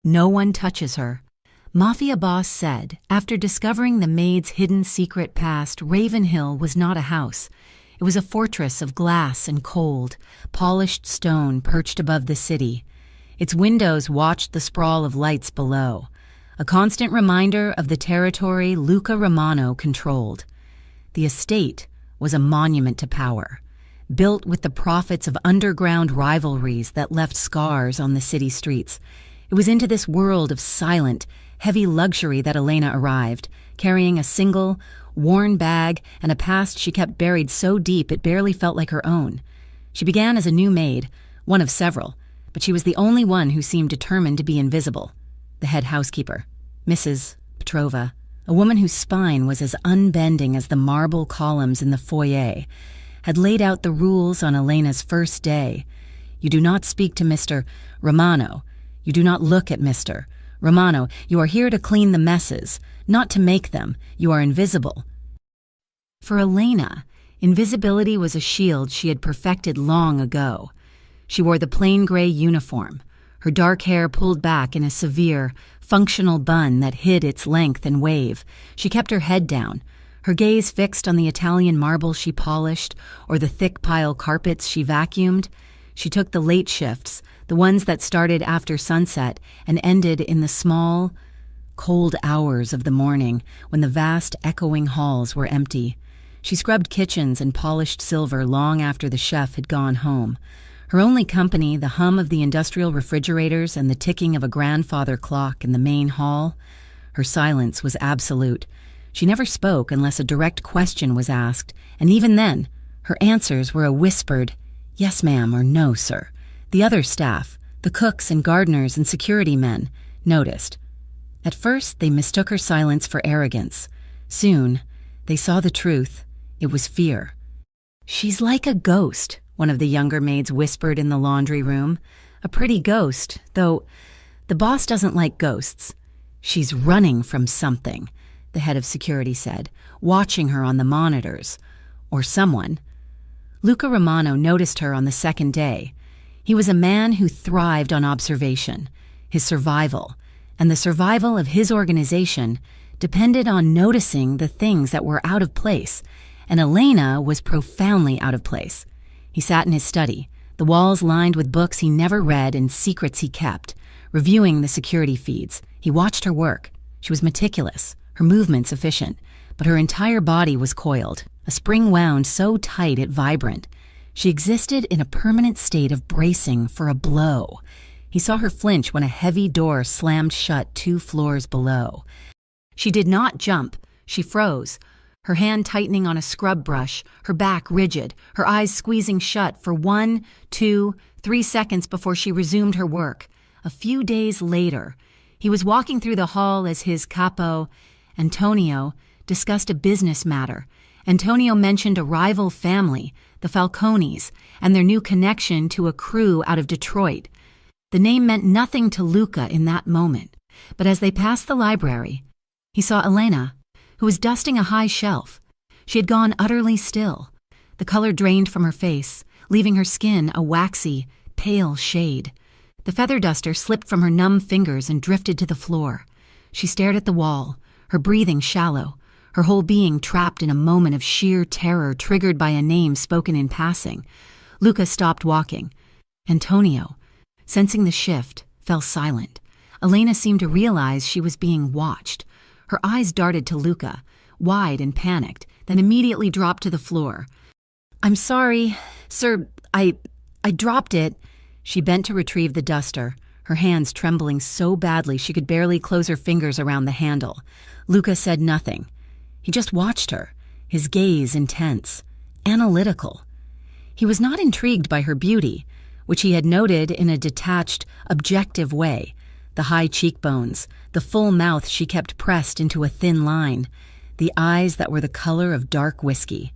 No one touches her. Mafia boss said, after discovering the maid's hidden secret past, Ravenhill was not a house. It was a fortress of glass and cold, polished stone perched above the city. Its windows watched the sprawl of lights below, a constant reminder of the territory Luca Romano controlled. The estate was a monument to power, built with the profits of underground rivalries that left scars on the city streets. It was into this world of silent, heavy luxury that Elena arrived, carrying a single, worn bag and a past she kept buried so deep it barely felt like her own. She began as a new maid, one of several, but she was the only one who seemed determined to be invisible. The head housekeeper, Mrs. Petrova, a woman whose spine was as unbending as the marble columns in the foyer, had laid out the rules on Elena's first day. You do not speak to Mr. Romano. You do not look at Mr. Romano. You are here to clean the messes, not to make them. You are invisible. For Elena, invisibility was a shield she had perfected long ago. She wore the plain gray uniform, her dark hair pulled back in a severe, functional bun that hid its length and wave. She kept her head down, her gaze fixed on the Italian marble she polished or the thick pile carpets she vacuumed. She took the late shifts, the ones that started after sunset and ended in the small, cold hours of the morning when the vast, echoing halls were empty. She scrubbed kitchens and polished silver long after the chef had gone home. Her only company, the hum of the industrial refrigerators and the ticking of a grandfather clock in the main hall. Her silence was absolute. She never spoke unless a direct question was asked, and even then, her answers were a whispered, "Yes, ma'am," or "No, sir." The other staff, the cooks and gardeners and security men, noticed. At first, they mistook her silence for arrogance. Soon, they saw the truth. It was fear. "She's like a ghost," one of the younger maids whispered in the laundry room. "A pretty ghost, though the boss doesn't like ghosts. She's running from something," the head of security said, watching her on the monitors. Or someone. Luca Romano noticed her on the second day. He was a man who thrived on observation. His survival, and the survival of his organization, depended on noticing the things that were out of place, and Elena was profoundly out of place. He sat in his study, the walls lined with books he never read and secrets he kept, reviewing the security feeds. He watched her work. She was meticulous, her movements efficient, but her entire body was coiled, a spring wound so tight it vibrant. She existed in a permanent state of bracing for a blow. He saw her flinch when a heavy door slammed shut 2 floors below. She did not jump. She froze, her hand tightening on a scrub brush, her back rigid, her eyes squeezing shut for 1, 2, 3 seconds before she resumed her work. A few days later, he was walking through the hall as his capo, Antonio, discussed a business matter. Antonio mentioned a rival family, the Falcones, and their new connection to a crew out of Detroit. The name meant nothing to Luca in that moment, but as they passed the library, he saw Elena, who was dusting a high shelf. She had gone utterly still. The color drained from her face, leaving her skin a waxy, pale shade. The feather duster slipped from her numb fingers and drifted to the floor. She stared at the wall, her breathing shallow, her whole being trapped in a moment of sheer terror triggered by a name spoken in passing. Luca stopped walking. Antonio, sensing the shift, fell silent. Elena seemed to realize she was being watched. Her eyes darted to Luca, wide and panicked, then immediately dropped to the floor. "I'm sorry, sir, I dropped it." She bent to retrieve the duster, her hands trembling so badly she could barely close her fingers around the handle. Luca said nothing. He just watched her, his gaze intense, analytical. He was not intrigued by her beauty, which he had noted in a detached, objective way. The high cheekbones, the full mouth she kept pressed into a thin line, the eyes that were the color of dark whiskey.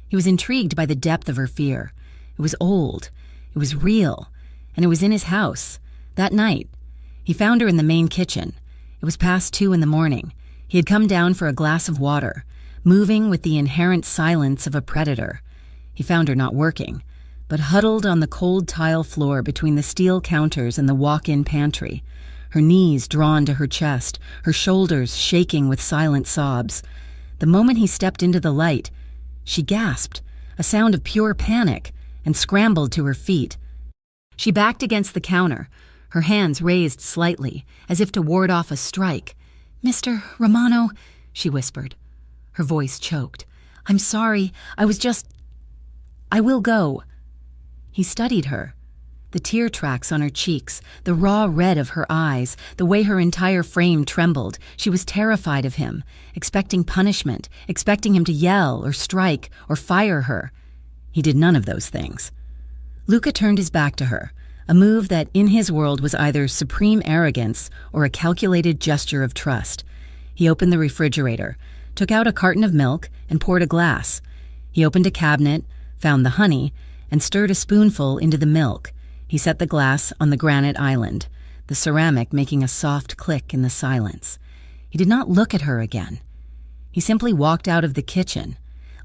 He was intrigued by the depth of her fear. It was old, it was real, and it was in his house. That night, he found her in the main kitchen. It was past 2 in the morning. He had come down for a glass of water, moving with the inherent silence of a predator. He found her not working, but huddled on the cold tile floor between the steel counters and the walk-in pantry. her knees drawn to her chest, her shoulders shaking with silent sobs. The moment he stepped into the light, she gasped, a sound of pure panic, and scrambled to her feet. She backed against the counter, her hands raised slightly, as if to ward off a strike. "Mr. Romano," she whispered. Her voice choked. "I'm sorry, I will go." He studied her. The tear tracks on her cheeks, the raw red of her eyes, the way her entire frame trembled. She was terrified of him, expecting punishment, expecting him to yell or strike or fire her. He did none of those things. Luca turned his back to her, a move that in his world was either supreme arrogance or a calculated gesture of trust. He opened the refrigerator, took out a carton of milk, and poured a glass. He opened a cabinet, found the honey, and stirred a spoonful into the milk. He set the glass on the granite island, the ceramic making a soft click in the silence. He did not look at her again. He simply walked out of the kitchen,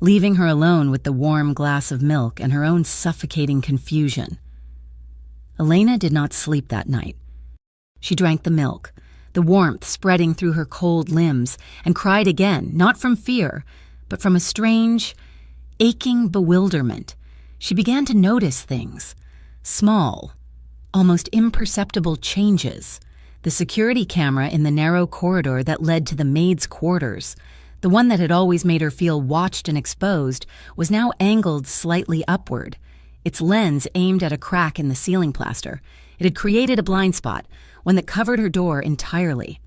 leaving her alone with the warm glass of milk and her own suffocating confusion. Elena did not sleep that night. She drank the milk, the warmth spreading through her cold limbs, and cried again, not from fear, but from a strange, aching bewilderment. She began to notice things. Small, almost imperceptible changes. The security camera in the narrow corridor that led to the maid's quarters, the one that had always made her feel watched and exposed, was now angled slightly upward, its lens aimed at a crack in the ceiling plaster. It had created a blind spot, one that covered her door entirely.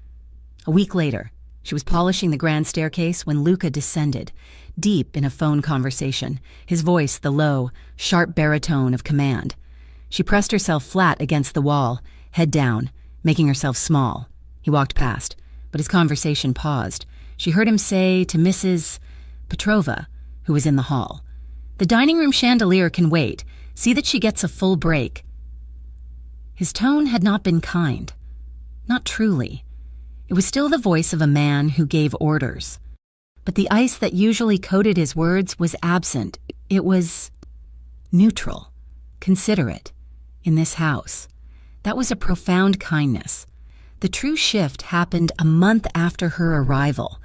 A week later, she was polishing the grand staircase when Luca descended, deep in a phone conversation, his voice the low, sharp baritone of command. She pressed herself flat against the wall, head down, making herself small. He walked past, but his conversation paused. She heard him say to Mrs. Petrova, who was in the hall, "The dining room chandelier can wait. See that she gets a full break." His tone had not been kind. Not truly. It was still the voice of a man who gave orders. But the ice that usually coated his words was absent. It was neutral, considerate. In this house. That was a profound kindness. The true shift happened a month after her arrival.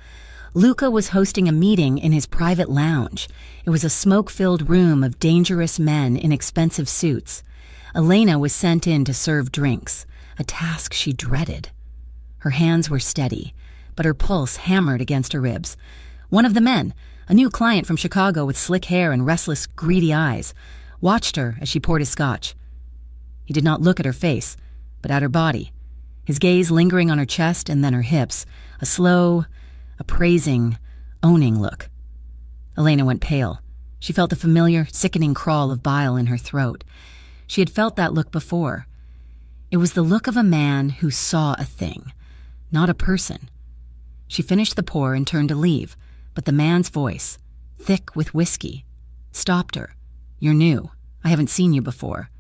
Luca was hosting a meeting in his private lounge. It was a smoke-filled room of dangerous men in expensive suits. Elena was sent in to serve drinks, a task she dreaded. Her hands were steady, but her pulse hammered against her ribs. One of the men, a new client from Chicago with slick hair and restless, greedy eyes, watched her as she poured his scotch. He did not look at her face, but at her body, his gaze lingering on her chest and then her hips, a slow, appraising, owning look. Elena went pale. She felt a familiar, sickening crawl of bile in her throat. She had felt that look before. It was the look of a man who saw a thing, not a person. She finished the pour and turned to leave, but the man's voice, thick with whiskey, stopped her. "You're new. I haven't seen you before."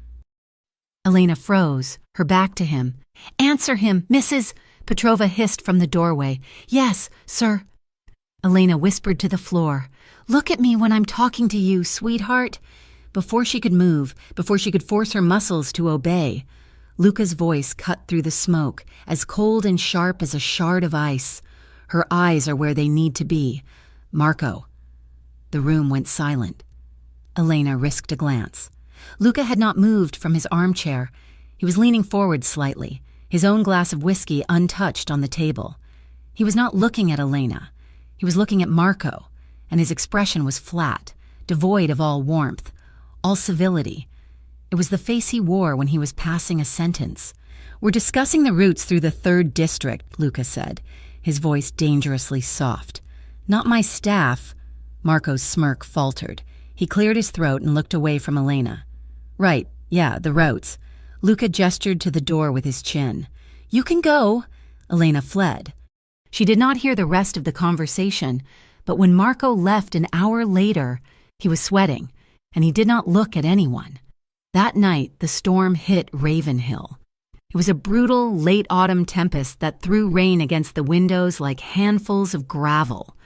Elena froze, her back to him. "Answer him, Mrs. Petrova hissed from the doorway. "Yes, sir." Elena whispered to the floor. "Look at me when I'm talking to you, sweetheart." Before she could move, before she could force her muscles to obey, Luca's voice cut through the smoke, as cold and sharp as a shard of ice. Her eyes are where they need to be. "Marco." The room went silent. Elena risked a glance. Luca had not moved from his armchair. He was leaning forward slightly, his own glass of whiskey untouched on the table. He was not looking at Elena. He was looking at Marco, and his expression was flat, devoid of all warmth, all civility. It was the face he wore when he was passing a sentence. "We're discussing the routes through the 3rd District," Luca said, his voice dangerously soft. "Not my staff." Marco's smirk faltered. He cleared his throat and looked away from Elena. "Right, yeah, the routes." Luca gestured to the door with his chin. "You can go." Elena fled. She did not hear the rest of the conversation, but when Marco left an hour later, he was sweating, and he did not look at anyone. That night, the storm hit Ravenhill. It was a brutal, late autumn tempest that threw rain against the windows like handfuls of gravel.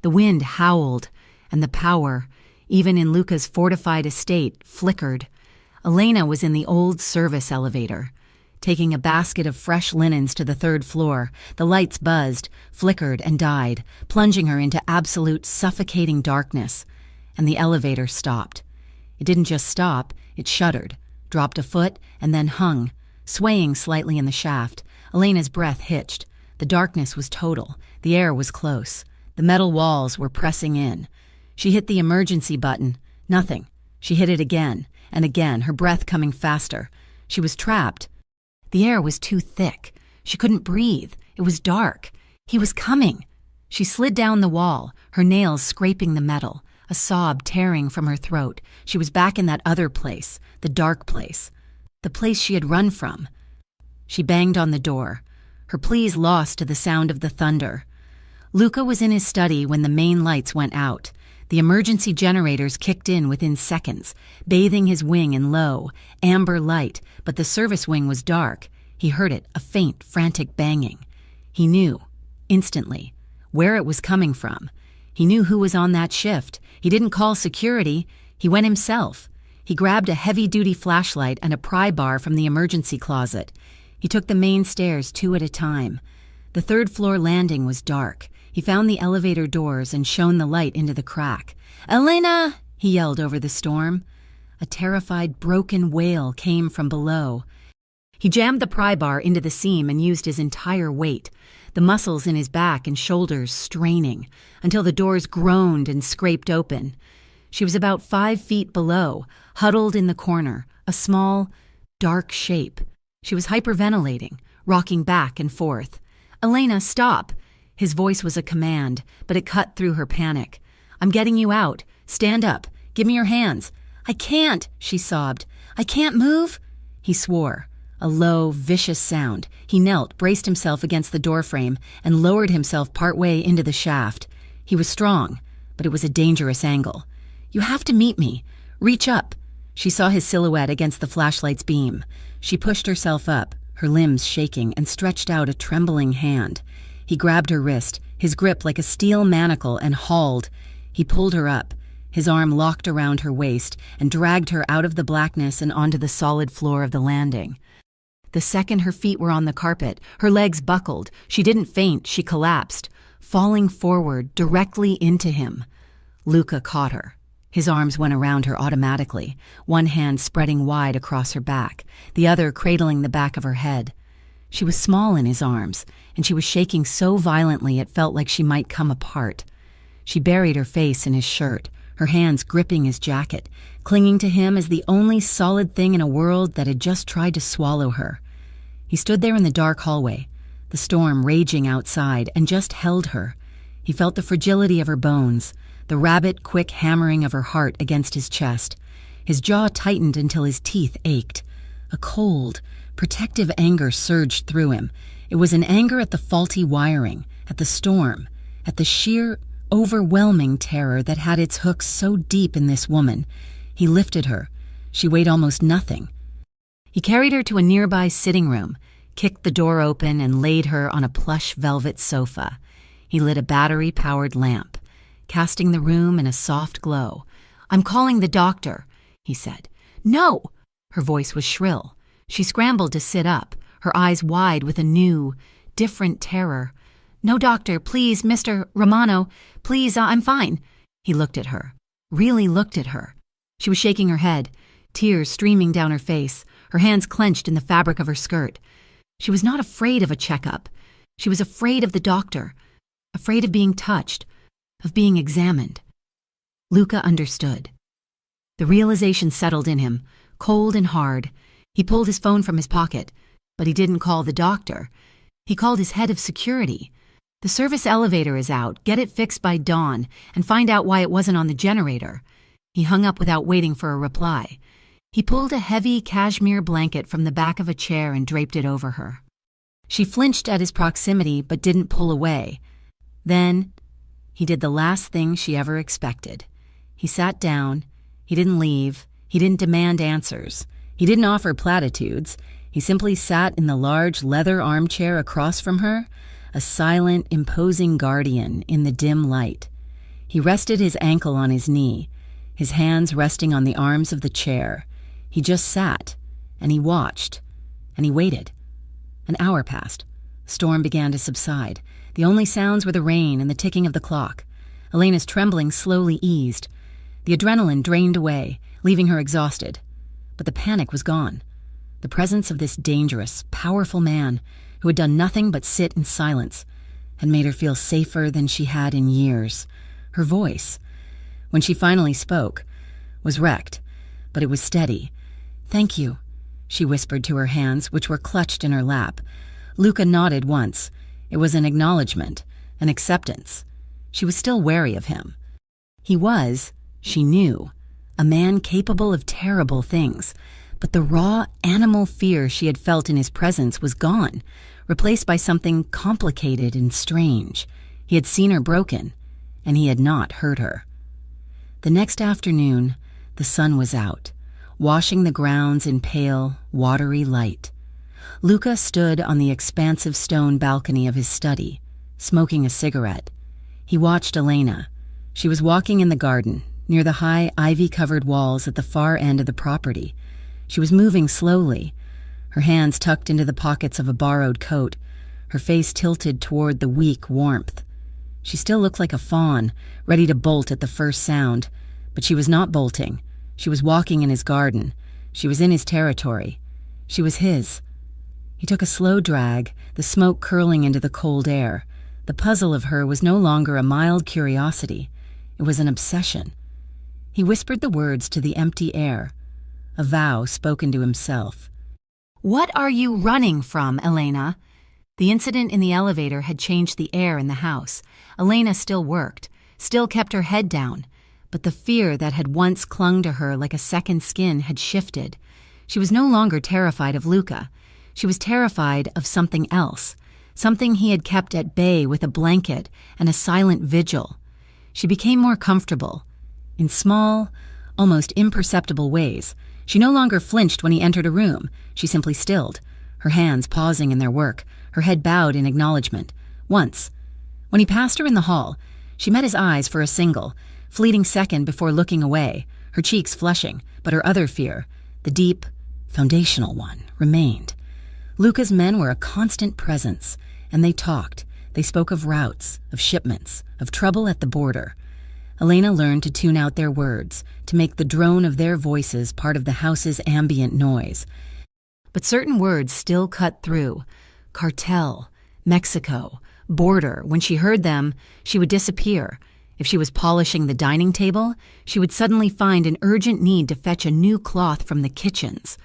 The wind howled, and the power, even in Luca's fortified estate, flickered. Elena was in the old service elevator. taking a basket of fresh linens to the third floor. The lights buzzed, flickered, and died, plunging her into absolute suffocating darkness. And the elevator stopped. It didn't just stop, it shuddered, dropped a foot, and then hung, swaying slightly in the shaft. Elena's breath hitched. The darkness was total. The air was close. The metal walls were pressing in. She hit the emergency button. Nothing. She hit it again and again, her breath coming faster. She was trapped. The air was too thick. She couldn't breathe. It was dark. He was coming. She slid down the wall, her nails scraping the metal, a sob tearing from her throat. She was back in that other place, the dark place, the place she had run from. She banged on the door, her pleas lost to the sound of the thunder. Luca was in his study when the main lights went out. The emergency generators kicked in within seconds, bathing his wing in low, amber light, but the service wing was dark. He heard it, a faint, frantic banging. He knew, instantly, where it was coming from. He knew who was on that shift. He didn't call security. He went himself. He grabbed a heavy-duty flashlight and a pry bar from the emergency closet. He took the main stairs 2 at a time. The third-floor landing was dark. He found the elevator doors and shone the light into the crack. "Elena!" he yelled over the storm. A terrified, broken wail came from below. He jammed the pry bar into the seam and used his entire weight, the muscles in his back and shoulders straining, until the doors groaned and scraped open. She was about 5 feet below, huddled in the corner, a small, dark shape. She was hyperventilating, rocking back and forth. "Elena, stop!" His voice was a command, but it cut through her panic. "I'm getting you out. Stand up. Give me your hands." "I can't," she sobbed. "I can't move." He swore, a low, vicious sound. He knelt, braced himself against the doorframe, and lowered himself partway into the shaft. He was strong, but it was a dangerous angle. "You have to meet me. Reach up." She saw his silhouette against the flashlight's beam. She pushed herself up, her limbs shaking, and stretched out a trembling hand. He grabbed her wrist, his grip like a steel manacle, and hauled. He pulled her up, his arm locked around her waist, and dragged her out of the blackness and onto the solid floor of the landing. The second her feet were on the carpet, her legs buckled. She didn't faint, she collapsed, falling forward directly into him. Luca caught her. His arms went around her automatically, one hand spreading wide across her back, the other cradling the back of her head. She was small in his arms, and she was shaking so violently it felt like she might come apart. She buried her face in his shirt, her hands gripping his jacket, clinging to him as the only solid thing in a world that had just tried to swallow her. He stood there in the dark hallway, the storm raging outside, and just held her. He felt the fragility of her bones, the rabid, quick hammering of her heart against his chest. His jaw tightened until his teeth ached. A cold, protective anger surged through him. It was an anger at the faulty wiring, at the storm, at the sheer, overwhelming terror that had its hooks so deep in this woman. He lifted her. She weighed almost nothing. He carried her to a nearby sitting room, kicked the door open, and laid her on a plush velvet sofa. He lit a battery-powered lamp, casting the room in a soft glow. "I'm calling the doctor," he said. "No!" Her voice was shrill. She scrambled to sit up, her eyes wide with a new, different terror. "No, doctor, please, Mr. Romano, please, I'm fine." He looked at her, really looked at her. She was shaking her head, tears streaming down her face, her hands clenched in the fabric of her skirt. She was not afraid of a checkup. She was afraid of the doctor, afraid of being touched, of being examined. Luca understood. The realization settled in him, cold and hard. He pulled his phone from his pocket, but he didn't call the doctor. He called his head of security. "The service elevator is out. Get it fixed by dawn and find out why it wasn't on the generator." He hung up without waiting for a reply. He pulled a heavy cashmere blanket from the back of a chair and draped it over her. She flinched at his proximity but didn't pull away. Then he did the last thing she ever expected. He sat down. He didn't leave. He didn't demand answers. He didn't offer platitudes. He simply sat in the large leather armchair across from her, a silent, imposing guardian in the dim light. He rested his ankle on his knee, his hands resting on the arms of the chair. He just sat, and he watched, and he waited. An hour passed. The storm began to subside. The only sounds were the rain and the ticking of the clock. Elena's trembling slowly eased. The adrenaline drained away, leaving her exhausted. But the panic was gone. The presence of this dangerous, powerful man, who had done nothing but sit in silence, had made her feel safer than she had in years. Her voice, when she finally spoke, was wrecked, but it was steady. "Thank you," she whispered to her hands, which were clutched in her lap. Luca nodded once. It was an acknowledgement, an acceptance. She was still wary of him. He was, she knew, a man capable of terrible things, but the raw animal fear she had felt in his presence was gone, replaced by something complicated and strange. He had seen her broken, and he had not hurt her. The next afternoon, the sun was out, washing the grounds in pale, watery light. Luca stood on the expansive stone balcony of his study, smoking a cigarette. He watched Elena. She was walking in the garden, near the high, ivy-covered walls at the far end of the property. She was moving slowly, her hands tucked into the pockets of a borrowed coat, her face tilted toward the weak warmth. She still looked like a fawn, ready to bolt at the first sound, but she was not bolting. She was walking in his garden. She was in his territory. She was his. He took a slow drag, the smoke curling into the cold air. The puzzle of her was no longer a mild curiosity. It was an obsession. He whispered the words to the empty air, a vow spoken to himself. "What are you running from, Elena?" The incident in the elevator had changed the air in the house. Elena still worked, still kept her head down, but the fear that had once clung to her like a second skin had shifted. She was no longer terrified of Luca. She was terrified of something else, something he had kept at bay with a blanket and a silent vigil. She became more comfortable. In small, almost imperceptible ways, she no longer flinched when he entered a room. She simply stilled, her hands pausing in their work, her head bowed in acknowledgement. Once, when he passed her in the hall, she met his eyes for a single, fleeting second before looking away, her cheeks flushing, but her other fear, the deep, foundational one, remained. Luca's men were a constant presence, and they talked. They spoke of routes, of shipments, of trouble at the border. Elena learned to tune out their words, to make the drone of their voices part of the house's ambient noise. But certain words still cut through. Cartel, Mexico, border. When she heard them, she would disappear. If she was polishing the dining table, she would suddenly find an urgent need to fetch a new cloth from the kitchens.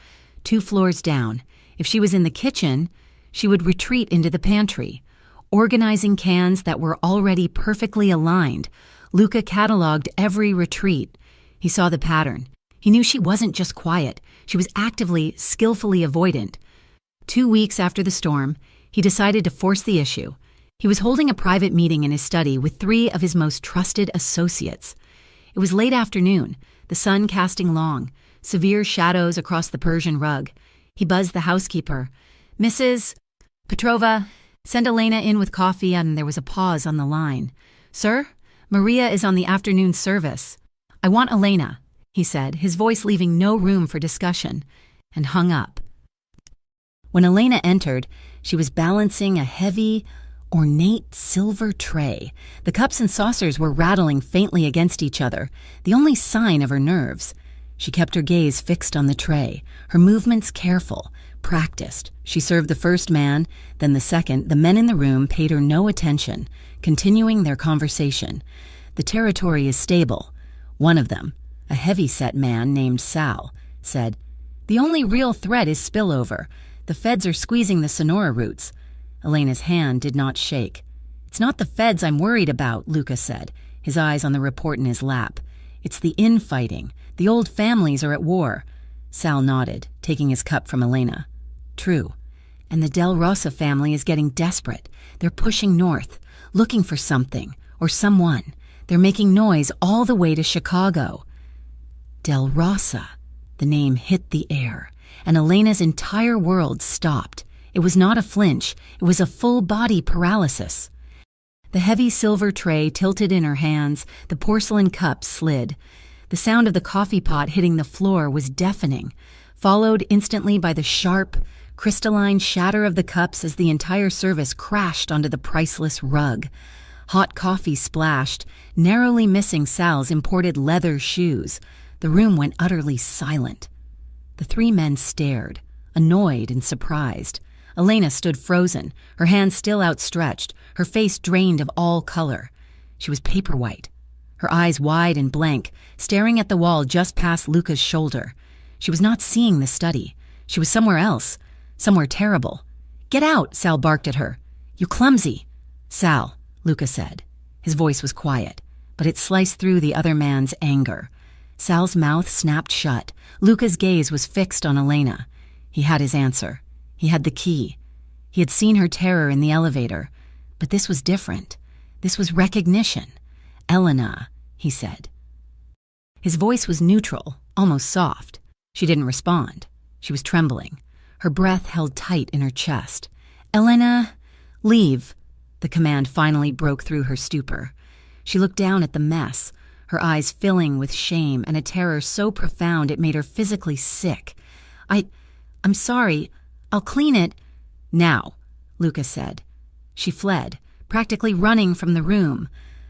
2 floors down, if she was in the kitchen, she would retreat into the pantry, organizing cans that were already perfectly aligned. Luca cataloged every retreat. He saw the pattern. He knew she wasn't just quiet. She was actively, skillfully avoidant. 2 weeks after the storm, he decided to force the issue. He was holding a private meeting in his study with 3 of his most trusted associates. It was late afternoon, the sun casting long, severe shadows across the Persian rug. He buzzed the housekeeper. "Mrs. Petrova, send Elena in with coffee," and there was a pause on the line. "Sir, Maria is on the afternoon service." "I want Elena," he said, his voice leaving no room for discussion, and hung up. When Elena entered, she was balancing a heavy, ornate silver tray. The cups and saucers were rattling faintly against each other, the only sign of her nerves. She kept her gaze fixed on the tray, her movements careful, practiced. She served the first man, then the second. The men in the room paid her no attention, continuing their conversation. "The territory is stable." One of them, a heavy-set man named Sal, said, "The only real threat is spillover. The feds are squeezing the Sonora routes." Elena's hand did not shake. "It's not the feds I'm worried about," Luca said, his eyes on the report in his lap. "It's the infighting. The old families are at war." Sal nodded, taking his cup from Elena. "True. And the Del Rosa family is getting desperate. They're pushing north, looking for something, or someone. They're making noise all the way to Chicago." Del Rosa. The name hit the air, and Elena's entire world stopped. It was not a flinch. It was a full-body paralysis. The heavy silver tray tilted in her hands, the porcelain cups slid. The sound of the coffee pot hitting the floor was deafening, followed instantly by the sharp, crystalline shatter of the cups as the entire service crashed onto the priceless rug. Hot coffee splashed, narrowly missing Sal's imported leather shoes. The room went utterly silent. The three men stared, annoyed and surprised. Elena stood frozen, her hands still outstretched, her face drained of all color. She was paper white, her eyes wide and blank, staring at the wall just past Luca's shoulder. She was not seeing the study. She was somewhere else, somewhere terrible. "Get out," Sal barked at her. "You clumsy." "Sal," Luca said. His voice was quiet, but it sliced through the other man's anger. Sal's mouth snapped shut. Luca's gaze was fixed on Elena. He had his answer. He had the key. He had seen her terror in the elevator. But this was different. This was recognition. "Elena," he said. His voice was neutral, almost soft. She didn't respond. She was trembling. Her breath held tight in her chest. "Elena, leave." The command finally broke through her stupor. She looked down at the mess, her eyes filling with shame and a terror so profound it made her physically sick. I'm sorry. I'll clean it." "Now," Luca said. She fled, practically running from the room,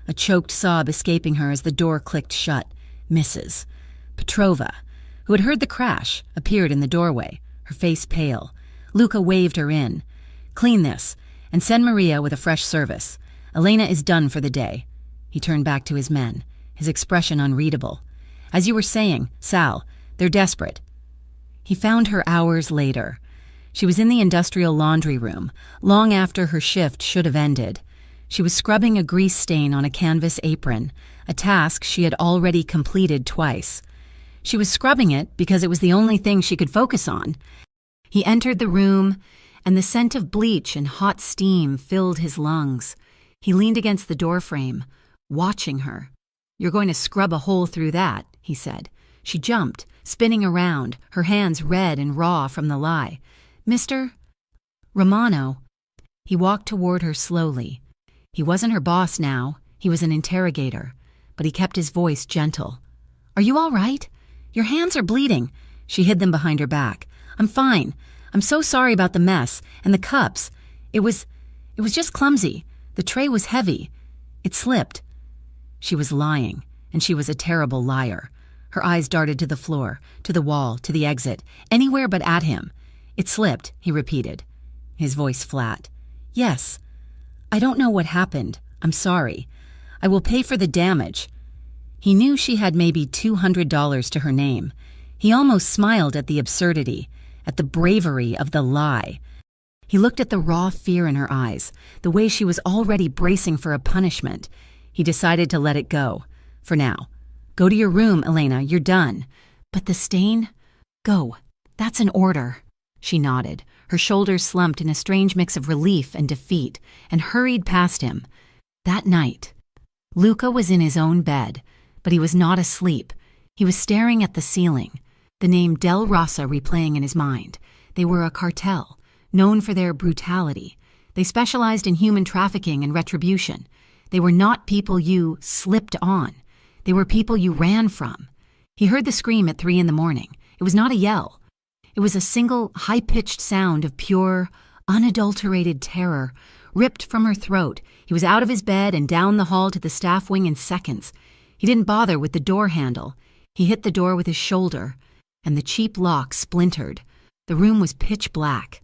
a choked sob escaping her as the door clicked shut. Mrs. Petrova, who had heard the crash, appeared in the doorway, her face pale. Luca waved her in. "Clean this, and send Maria with a fresh service. Elena is done for the day." He turned back to his men, his expression unreadable. "As you were saying, Sal, they're desperate." He found her hours later. She was in the industrial laundry room, long after her shift should have ended. She was scrubbing a grease stain on a canvas apron, a task she had already completed twice. She was scrubbing it because it was the only thing she could focus on. He entered the room, and the scent of bleach and hot steam filled his lungs. He leaned against the doorframe, watching her. "You're going to scrub a hole through that," he said. She jumped, spinning around, her hands red and raw from the lye. "Mr. Romano." He walked toward her slowly. He wasn't her boss now. He was an interrogator, but he kept his voice gentle. "Are you all right? Your hands are bleeding." She hid them behind her back. "I'm fine. I'm so sorry about the mess and the cups. It was just clumsy. The tray was heavy. It slipped." She was lying, and she was a terrible liar. Her eyes darted to the floor, to the wall, to the exit, anywhere but at him. "It slipped," he repeated, his voice flat. "Yes. I don't know what happened. I'm sorry. I will pay for the damage." He knew she had maybe $200 to her name. He almost smiled at the absurdity, at the bravery of the lie. He looked at the raw fear in her eyes, the way she was already bracing for a punishment. He decided to let it go, for now. "Go to your room, Elena, you're done." "But the stain?" "Go. That's an order." She nodded, her shoulders slumped in a strange mix of relief and defeat, and hurried past him. That night, Luca was in his own bed, but he was not asleep. He was staring at the ceiling, the name Del Rosa replaying in his mind. They were a cartel, known for their brutality. They specialized in human trafficking and retribution. They were not people you slipped on. They were people you ran from. He heard the scream at 3 a.m. It was not a yell. It was a single, high-pitched sound of pure, unadulterated terror, ripped from her throat. He was out of his bed and down the hall to the staff wing in seconds. He didn't bother with the door handle. He hit the door with his shoulder, and the cheap lock splintered. The room was pitch black.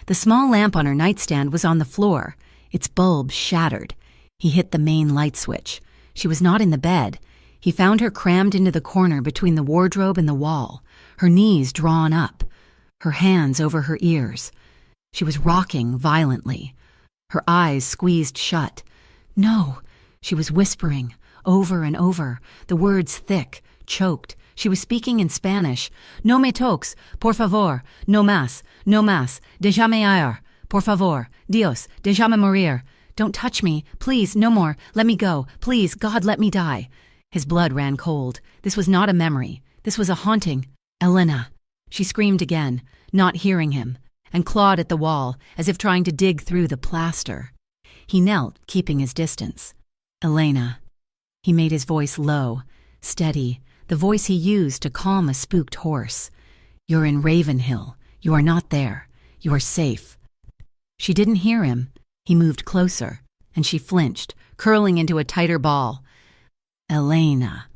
The small lamp on her nightstand was on the floor, its bulb shattered. He hit the main light switch. She was not in the bed. He found her crammed into the corner between the wardrobe and the wall, her knees drawn up, her hands over her ears. She was rocking violently, her eyes squeezed shut. "No," she was whispering, over and over, the words thick, choked. She was speaking in Spanish. "No me toques, por favor, no más, déjame ir, por favor, Dios, déjame morir. Don't touch me, please, no more, let me go, please, God, let me die." His blood ran cold. This was not a memory. This was a haunting. "Elena," she screamed again, not hearing him, and clawed at the wall, as if trying to dig through the plaster. He knelt, keeping his distance. "Elena." He made his voice low, steady, the voice he used to calm a spooked horse. "You're in Ravenhill. You are not there. "You are safe." She didn't hear him. He moved closer, and she flinched, curling into a tighter ball. "Elena."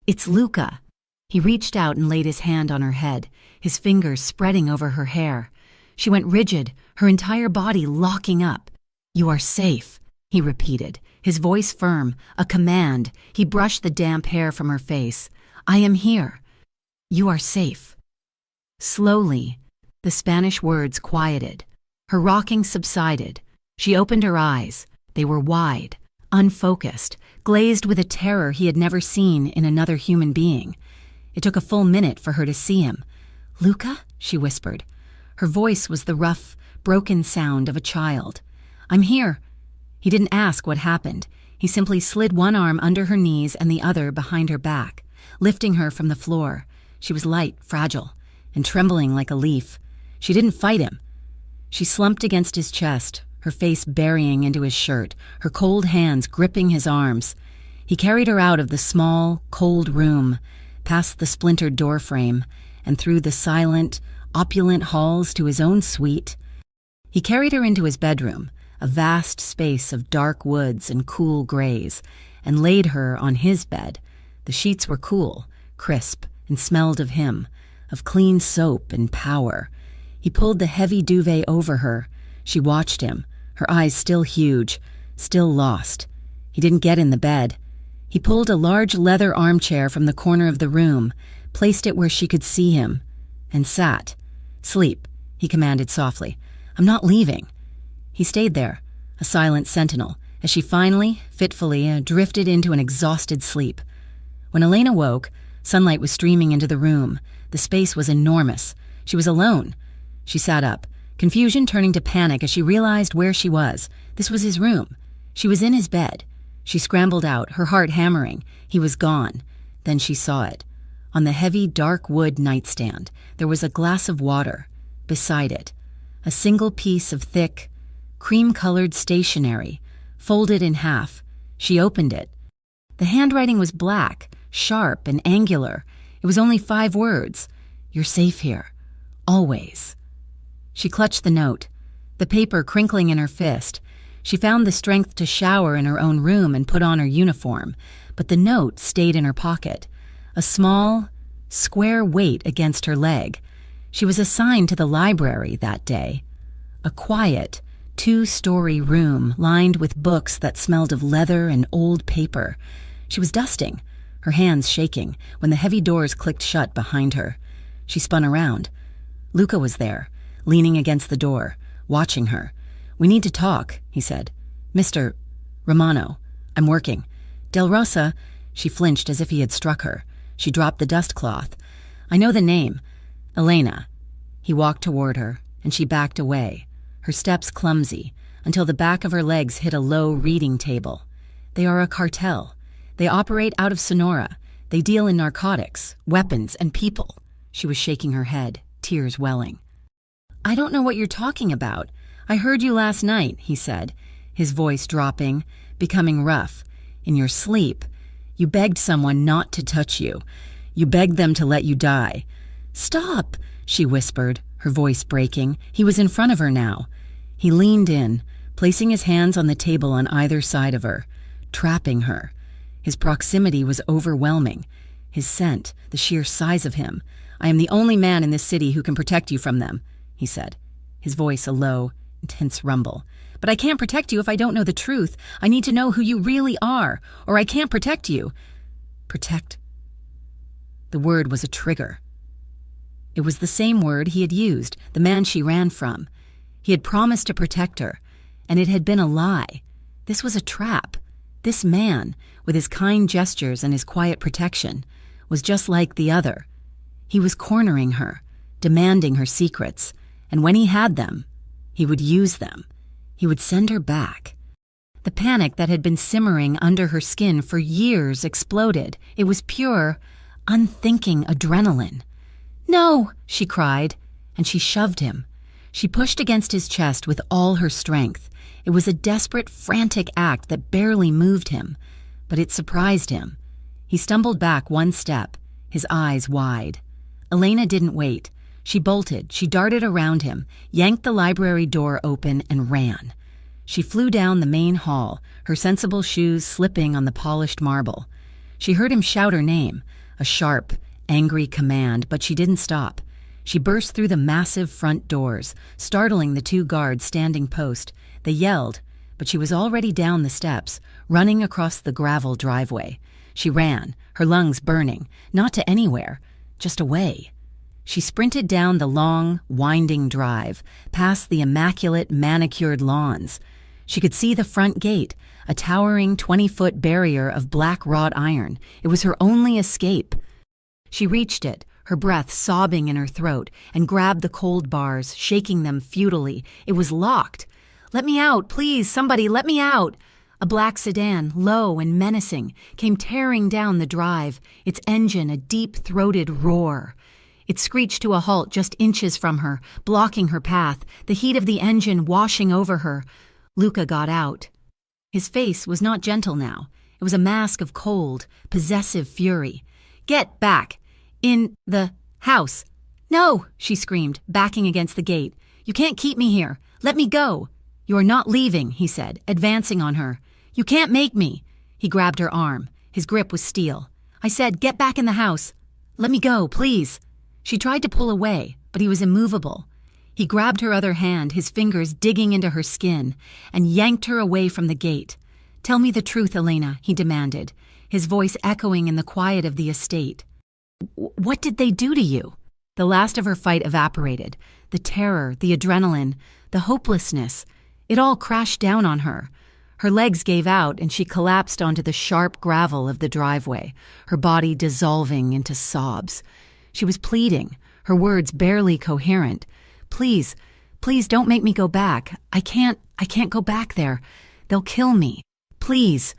"It's Luca." He reached out and laid his hand on her head, his fingers spreading over her hair. She went rigid, her entire body locking up. "You are safe," he repeated, his voice firm, a command. He brushed the damp hair from her face. "I am here. You are safe." Slowly, the Spanish words quieted. Her rocking subsided. She opened her eyes. They were wide, unfocused, glazed with a terror he had never seen in another human being. It took a full minute for her to see him. "Luca?" she whispered. Her voice was the rough, broken sound of a child. "I'm here." He didn't ask what happened. He simply slid one arm under her knees and the other behind her back, lifting her from the floor. She was light, fragile, and trembling like a leaf. She didn't fight him. She slumped against his chest, her face burying into his shirt, her cold hands gripping his arms. He carried her out of the small, cold room, past the splintered doorframe, and through the silent, opulent halls to his own suite. He carried her into his bedroom, a vast space of dark woods and cool grays, and laid her on his bed. The sheets were cool, crisp, and smelled of him, of clean soap and power. He pulled the heavy duvet over her. She watched him, her eyes still huge, still lost. He didn't get in the bed. He pulled a large leather armchair from the corner of the room, placed it where she could see him, and sat. "Sleep," he commanded softly. "I'm not leaving." He stayed there, a silent sentinel, as she finally, fitfully, drifted into an exhausted sleep. When Elena woke, sunlight was streaming into the room. The space was enormous. She was alone. She sat up, confusion turning to panic as she realized where she was. This was his room. She was in his bed. She scrambled out, her heart hammering. He was gone. Then she saw it. On the heavy, dark wood nightstand, there was a glass of water. Beside it, a single piece of thick, cream-colored stationery, folded in half. She opened it. The handwriting was black, sharp, and angular. It was only 5 words. "You're safe here. Always." She clutched the note, the paper crinkling in her fist. She found the strength to shower in her own room and put on her uniform, but the note stayed in her pocket, a small, square weight against her leg. She was assigned to the library that day, a quiet, 2-story room lined with books that smelled of leather and old paper. She was dusting, her hands shaking, when the heavy doors clicked shut behind her. She spun around. Luca was there, leaning against the door, watching her. "We need to talk," he said. "Mr. Romano, I'm working." "Del Rosa," she flinched as if he had struck her. She dropped the dust cloth. "I know the name. Elena." He walked toward her, and she backed away, her steps clumsy, until the back of her legs hit a low reading table. "They are a cartel. They operate out of Sonora. They deal in narcotics, weapons, and people." She was shaking her head, tears welling. "I don't know what you're talking about. I heard you last night," he said, his voice dropping, becoming rough. "In your sleep, you begged someone not to touch you. You begged them to let you die." "Stop," she whispered, her voice breaking. He was in front of her now. He leaned in, placing his hands on the table on either side of her, trapping her. His proximity was overwhelming. His scent, the sheer size of him. "I am the only man in this city who can protect you from them," he said, his voice a low, intense rumble. "But I can't protect you if I don't know the truth. I need to know who you really are, or I can't protect you." Protect. The word was a trigger. It was the same word he had used, the man she ran from. He had promised to protect her, and it had been a lie. This was a trap. This man, with his kind gestures and his quiet protection, was just like the other. He was cornering her, demanding her secrets, and when he had them, he would use them. He would send her back. The panic that had been simmering under her skin for years exploded. It was pure, unthinking adrenaline. "No!" she cried, and she shoved him. She pushed against his chest with all her strength. It was a desperate, frantic act that barely moved him, but it surprised him. He stumbled back one step, his eyes wide. Elena didn't wait. She bolted, she darted around him, yanked the library door open, and ran. She flew down the main hall, her sensible shoes slipping on the polished marble. She heard him shout her name, a sharp, angry command, but she didn't stop. She burst through the massive front doors, startling the 2 guards standing post. They yelled, but she was already down the steps, running across the gravel driveway. She ran, her lungs burning, not to anywhere, just away. She sprinted down the long, winding drive, past the immaculate, manicured lawns. She could see the front gate, a towering 20-foot barrier of black wrought iron. It was her only escape. She reached it, her breath sobbing in her throat, and grabbed the cold bars, shaking them futilely. It was locked. "Let me out, please, somebody, let me out!" A black sedan, low and menacing, came tearing down the drive, its engine a deep-throated roar. It screeched to a halt just inches from her, blocking her path, the heat of the engine washing over her. Luca got out. His face was not gentle now. It was a mask of cold, possessive fury. "Get back! In the house!" "No!" she screamed, backing against the gate. "You can't keep me here. Let me go!" "You are not leaving," he said, advancing on her. "You can't make me." He grabbed her arm. His grip was steel. "I said, get back in the house. Let me go, please." She tried to pull away, but he was immovable. He grabbed her other hand, his fingers digging into her skin, and yanked her away from the gate. "Tell me the truth, Elena," he demanded, his voice echoing in the quiet of the estate. "What did they do to you?" The last of her fight evaporated. The terror, the adrenaline, the hopelessness, it all crashed down on her. Her legs gave out and she collapsed onto the sharp gravel of the driveway, her body dissolving into sobs. She was pleading, her words barely coherent. "Please, please don't make me go back. I can't go back there. They'll kill me. Please."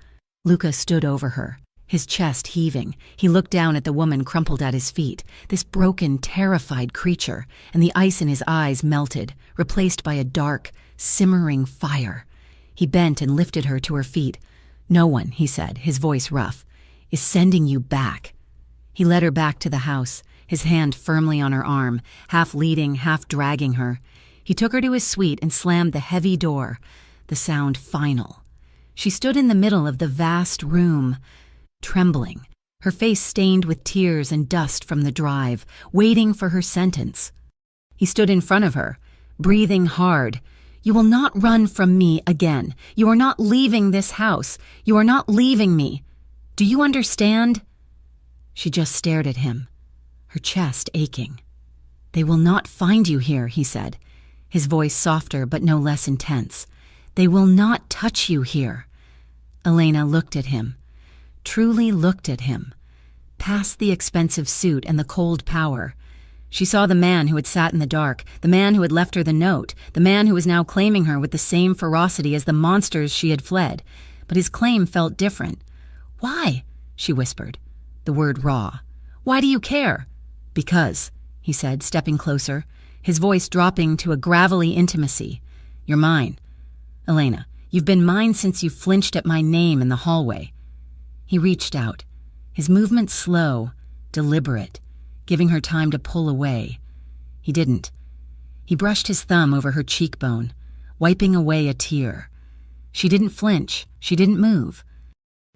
Luca stood over her, his chest heaving. He looked down at the woman crumpled at his feet, this broken, terrified creature, and the ice in his eyes melted, replaced by a dark, simmering fire. He bent and lifted her to her feet. "No one," he said, his voice rough, "is sending you back." He led her back to the house, his hand firmly on her arm, half leading, half dragging her. He took her to his suite and slammed the heavy door, the sound final. She stood in the middle of the vast room, trembling, her face stained with tears and dust from the drive, waiting for her sentence. He stood in front of her, breathing hard. "You will not run from me again. You are not leaving this house. You are not leaving me. Do you understand?" She just stared at him, her chest aching. "They will not find you here," he said, his voice softer but no less intense. "They will not touch you here." Elena looked at him, truly looked at him, past the expensive suit and the cold power. She saw the man who had sat in the dark, the man who had left her the note, the man who was now claiming her with the same ferocity as the monsters she had fled. But his claim felt different. "Why?" she whispered, the word raw. "Why do you care?" "Because," he said, stepping closer, his voice dropping to a gravelly intimacy. "You're mine. Elena, you've been mine since you flinched at my name in the hallway." He reached out, his movement slow, deliberate, giving her time to pull away. He didn't. He brushed his thumb over her cheekbone, wiping away a tear. She didn't flinch. She didn't move.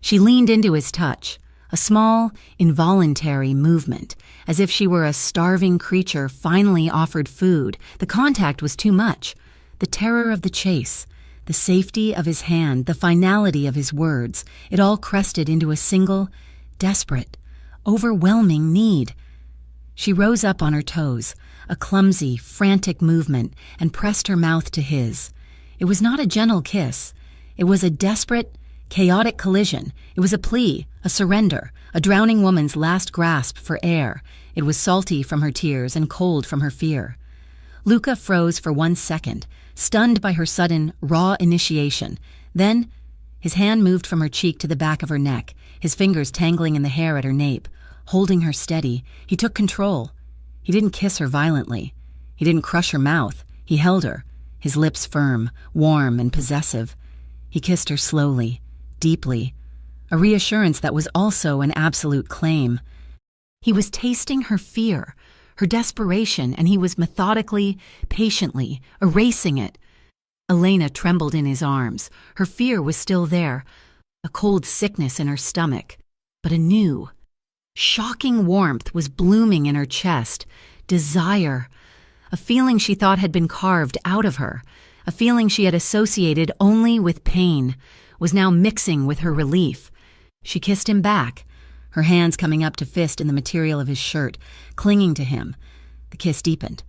She leaned into his touch, a small, involuntary movement, as if she were a starving creature finally offered food. The contact was too much. The terror of the chase, the safety of his hand, the finality of his words, it all crested into a single, desperate, overwhelming need. She rose up on her toes, a clumsy, frantic movement, and pressed her mouth to his. It was not a gentle kiss. It was a desperate, chaotic collision. It was a plea, a surrender, a drowning woman's last grasp for air. It was salty from her tears and cold from her fear. Luca froze for 1 second, stunned by her sudden, raw initiation. Then, his hand moved from her cheek to the back of her neck, his fingers tangling in the hair at her nape. Holding her steady, he took control. He didn't kiss her violently. He didn't crush her mouth. He held her, his lips firm, warm, and possessive. He kissed her slowly, deeply, a reassurance that was also an absolute claim. He was tasting her fear, her desperation, and he was methodically, patiently erasing it. Elena trembled in his arms. Her fear was still there, a cold sickness in her stomach. But a new, shocking warmth was blooming in her chest. Desire. A feeling she thought had been carved out of her. A feeling she had associated only with pain was now mixing with her relief. She kissed him back, her hands coming up to fist in the material of his shirt, clinging to him. The kiss deepened,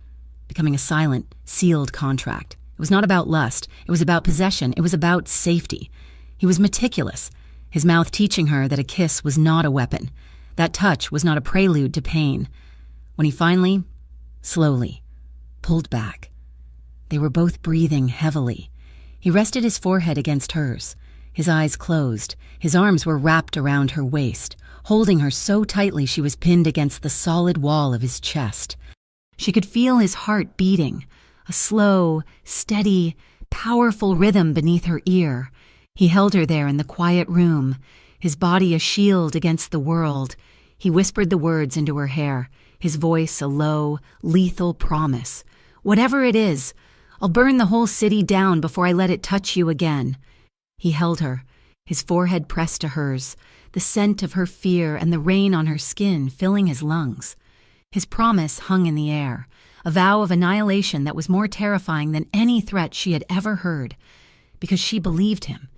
becoming a silent, sealed contract. It was not about lust. It was about possession. It was about safety. He was meticulous, his mouth teaching her that a kiss was not a weapon. That touch was not a prelude to pain. When he finally, slowly, pulled back, they were both breathing heavily. He rested his forehead against hers, his eyes closed. His arms were wrapped around her waist, holding her so tightly she was pinned against the solid wall of his chest. She could feel his heart beating, a slow, steady, powerful rhythm beneath her ear. He held her there in the quiet room, his body a shield against the world. He whispered the words into her hair, his voice a low, lethal promise. "Whatever it is, I'll burn the whole city down before I let it touch you again." He held her, his forehead pressed to hers, the scent of her fear and the rain on her skin filling his lungs. His promise hung in the air, a vow of annihilation that was more terrifying than any threat she had ever heard, because she believed him.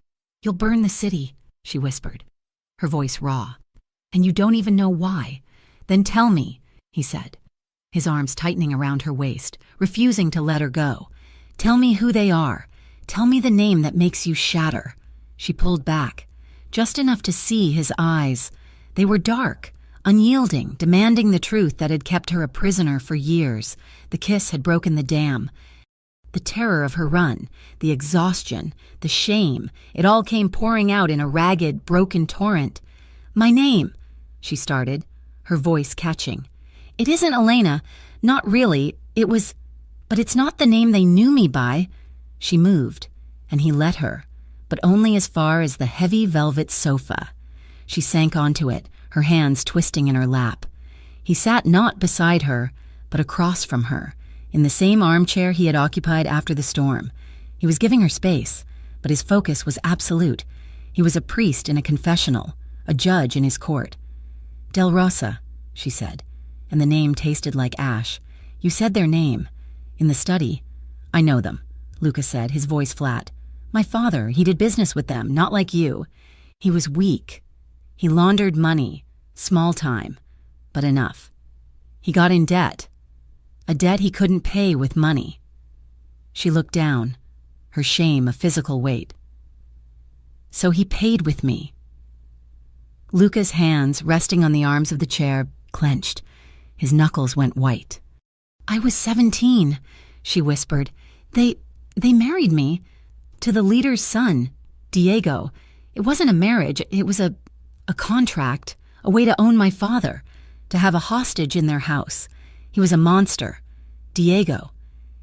"You'll burn the city," she whispered, her voice raw. "And you don't even know why. Then tell me," he said, his arms tightening around her waist, refusing to let her go. "Tell me who they are. Tell me the name that makes you shatter." She pulled back, just enough to see his eyes. They were dark, unyielding, demanding the truth that had kept her a prisoner for years. The kiss had broken the dam. The terror of her run, the exhaustion, the shame, it all came pouring out in a ragged, broken torrent. "My name," she started, her voice catching. "It isn't Elena. Not really. It was... But it's not the name they knew me by." She moved, and he let her, but only as far as the heavy velvet sofa. She sank onto it, her hands twisting in her lap. He sat not beside her, but across from her, in the same armchair he had occupied after the storm. He was giving her space, but his focus was absolute. He was a priest in a confessional, a judge in his court. "Del Rosa," she said, and the name tasted like ash. "You said their name. In the study." "I know them," Lucas said, his voice flat. "My father, he did business with them, not like you." He was weak. He laundered money, small time, but enough. He got in debt, a debt he couldn't pay with money. She looked down, her shame a physical weight. "So he paid with me." Lucas' hands, resting on the arms of the chair, clenched. His knuckles went white. "I was 17, she whispered. They married me to the leader's son, Diego. It wasn't a marriage, it was a contract, a way to own my father, to have a hostage in their house. He was a monster. Diego.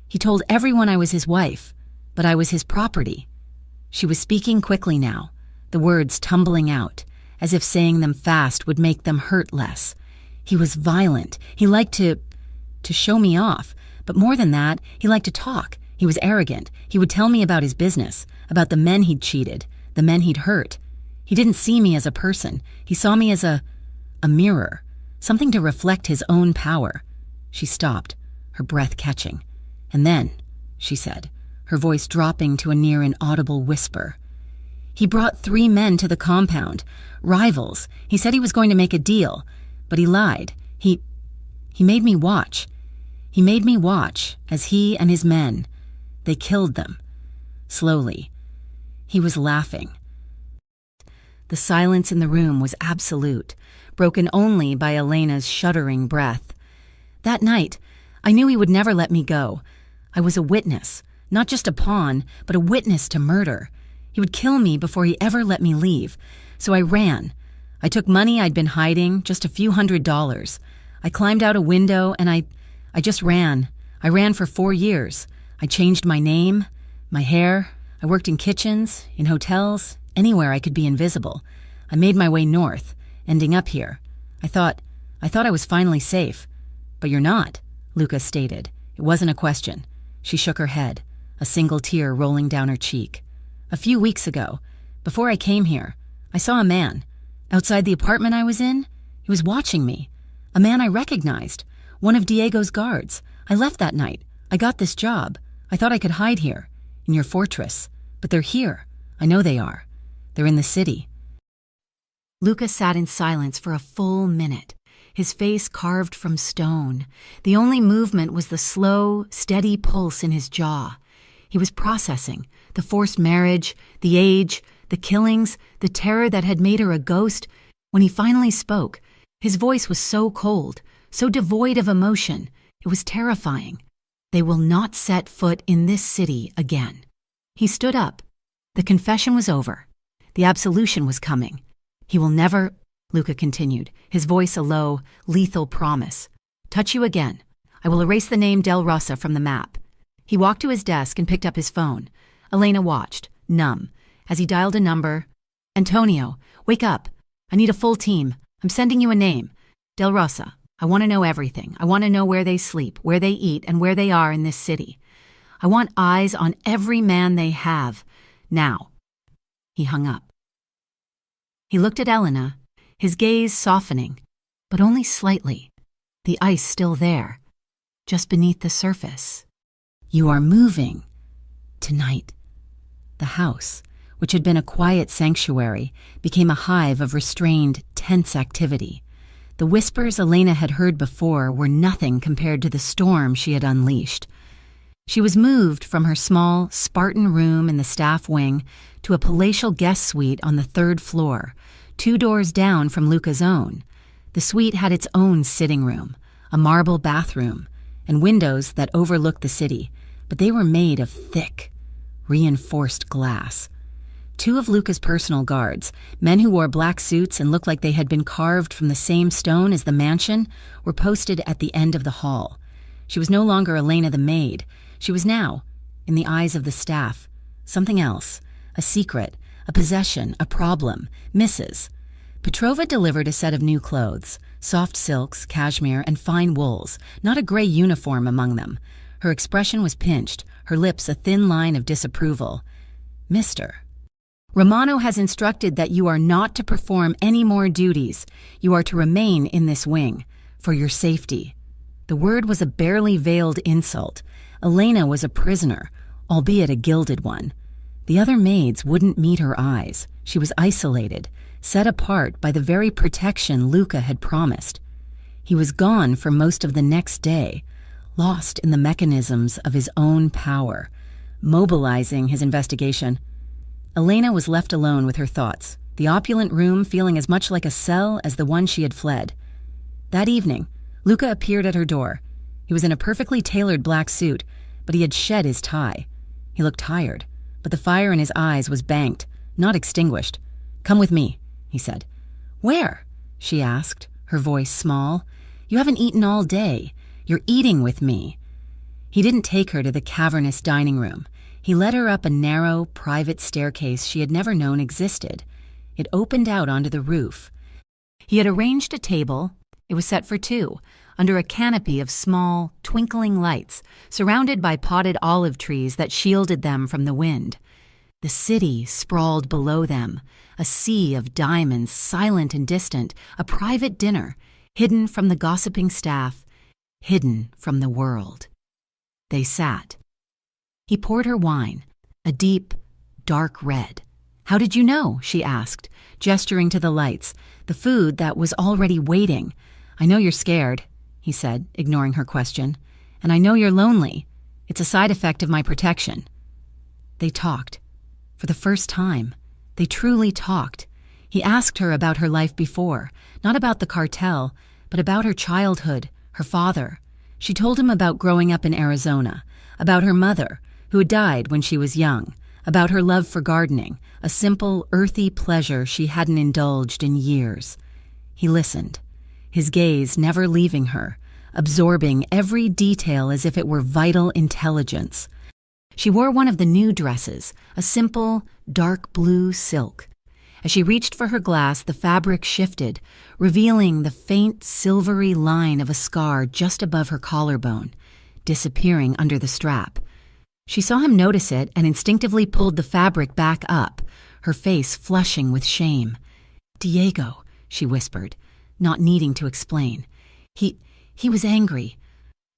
He told everyone I was his wife, but I was his property." She was speaking quickly now, the words tumbling out, as if saying them fast would make them hurt less. "He was violent. He liked to show me off, but more than that, he liked to talk. He was arrogant. He would tell me about his business, about the men he'd cheated, the men he'd hurt. He didn't see me as a person. He saw me as a mirror, something to reflect his own power." She stopped, her breath catching. "And then," she said, her voice dropping to a near inaudible whisper, "he brought 3 men to the compound, rivals. He said he was going to make a deal, but he lied. He made me watch. He made me watch as he and his men, they killed them. Slowly. He was laughing." The silence in the room was absolute, broken only by Elena's shuddering breath. "That night, I knew he would never let me go. I was a witness, not just a pawn, but a witness to murder. He would kill me before he ever let me leave. So I ran. I took money I'd been hiding, just a few $100s. I climbed out a window and I just ran. I ran for 4 years. I changed my name, my hair. I worked in kitchens, in hotels, anywhere I could be invisible. I made my way north, ending up here. I thought I was finally safe. But you're not, Luca stated. It wasn't a question. She shook her head, a single tear rolling down her cheek. A few weeks ago, before I came here, I saw a man. Outside the apartment I was in, he was watching me. A man I recognized, one of Diego's guards. I left that night. I got this job. I thought I could hide here, in your fortress. But they're here. I know they are. They're in the city. Luca sat in silence for a full minute, his face carved from stone. The only movement was the slow, steady pulse in his jaw. He was processing the forced marriage, the age, the killings, the terror that had made her a ghost. When he finally spoke, his voice was so cold, so devoid of emotion. It was terrifying. They will not set foot in this city again. He stood up. The confession was over. The absolution was coming. He will never, Luca continued, his voice a low, lethal promise, touch you again. I will erase the name Del Rosa from the map. He walked to his desk and picked up his phone. Elena watched, numb, as he dialed a number. Antonio, wake up. I need a full team. I'm sending you a name. Del Rosa. I want to know everything. I want to know where they sleep, where they eat, and where they are in this city. I want eyes on every man they have. Now. He hung up. He looked at Elena, his gaze softening, but only slightly. The ice still there, just beneath the surface. You are moving. Tonight. The house, which had been a quiet sanctuary, became a hive of restrained, tense activity. The whispers Elena had heard before were nothing compared to the storm she had unleashed. She was moved from her small, Spartan room in the staff wing to a palatial guest suite on the 3rd floor, 2 doors down from Luca's own. The suite had its own sitting room, a marble bathroom, and windows that overlooked the city, but they were made of thick, reinforced glass. 2 of Luca's personal guards, men who wore black suits and looked like they had been carved from the same stone as the mansion, were posted at the end of the hall. She was no longer Elena the maid. She was now, in the eyes of the staff, something else, a secret, a possession, a problem, Mrs. Petrova delivered a set of new clothes, soft silks, cashmere, and fine wools, not a gray uniform among them. Her expression was pinched, her lips a thin line of disapproval. Mister. Romano has instructed that you are not to perform any more duties. You are to remain in this wing, for your safety. The word was a barely veiled insult. Elena was a prisoner, albeit a gilded one. The other maids wouldn't meet her eyes. She was isolated, set apart by the very protection Luca had promised. He was gone for most of the next day, lost in the mechanisms of his own power, mobilizing his investigation. Elena was left alone with her thoughts, the opulent room feeling as much like a cell as the one she had fled. That evening, Luca appeared at her door. He was in a perfectly tailored black suit, but he had shed his tie. He looked tired, but the fire in his eyes was banked, not extinguished. Come with me, he said. Where? She asked, her voice small. You haven't eaten all day. You're eating with me. He didn't take her to the cavernous dining room. He led her up a narrow, private staircase she had never known existed. It opened out onto the roof. He had arranged a table. It was set for 2, under a canopy of small, twinkling lights, surrounded by potted olive trees that shielded them from the wind. The city sprawled below them, a sea of diamonds, silent and distant, a private dinner, hidden from the gossiping staff, hidden from the world. They sat. He poured her wine, a deep, dark red. How did you know? She asked, gesturing to the lights, the food that was already waiting. I know you're scared, he said, ignoring her question. And I know you're lonely. It's a side effect of my protection. They talked. For the first time, they truly talked. He asked her about her life before, not about the cartel, but about her childhood, her father. She told him about growing up in Arizona, about her mother, who had died when she was young, about her love for gardening, a simple, earthy pleasure she hadn't indulged in years. He listened, his gaze never leaving her, absorbing every detail as if it were vital intelligence. She wore one of the new dresses, a simple, dark blue silk. As she reached for her glass, the fabric shifted, revealing the faint silvery line of a scar just above her collarbone, disappearing under the strap. She saw him notice it and instinctively pulled the fabric back up, her face flushing with shame. "Diego," she whispered, not needing to explain. He was angry.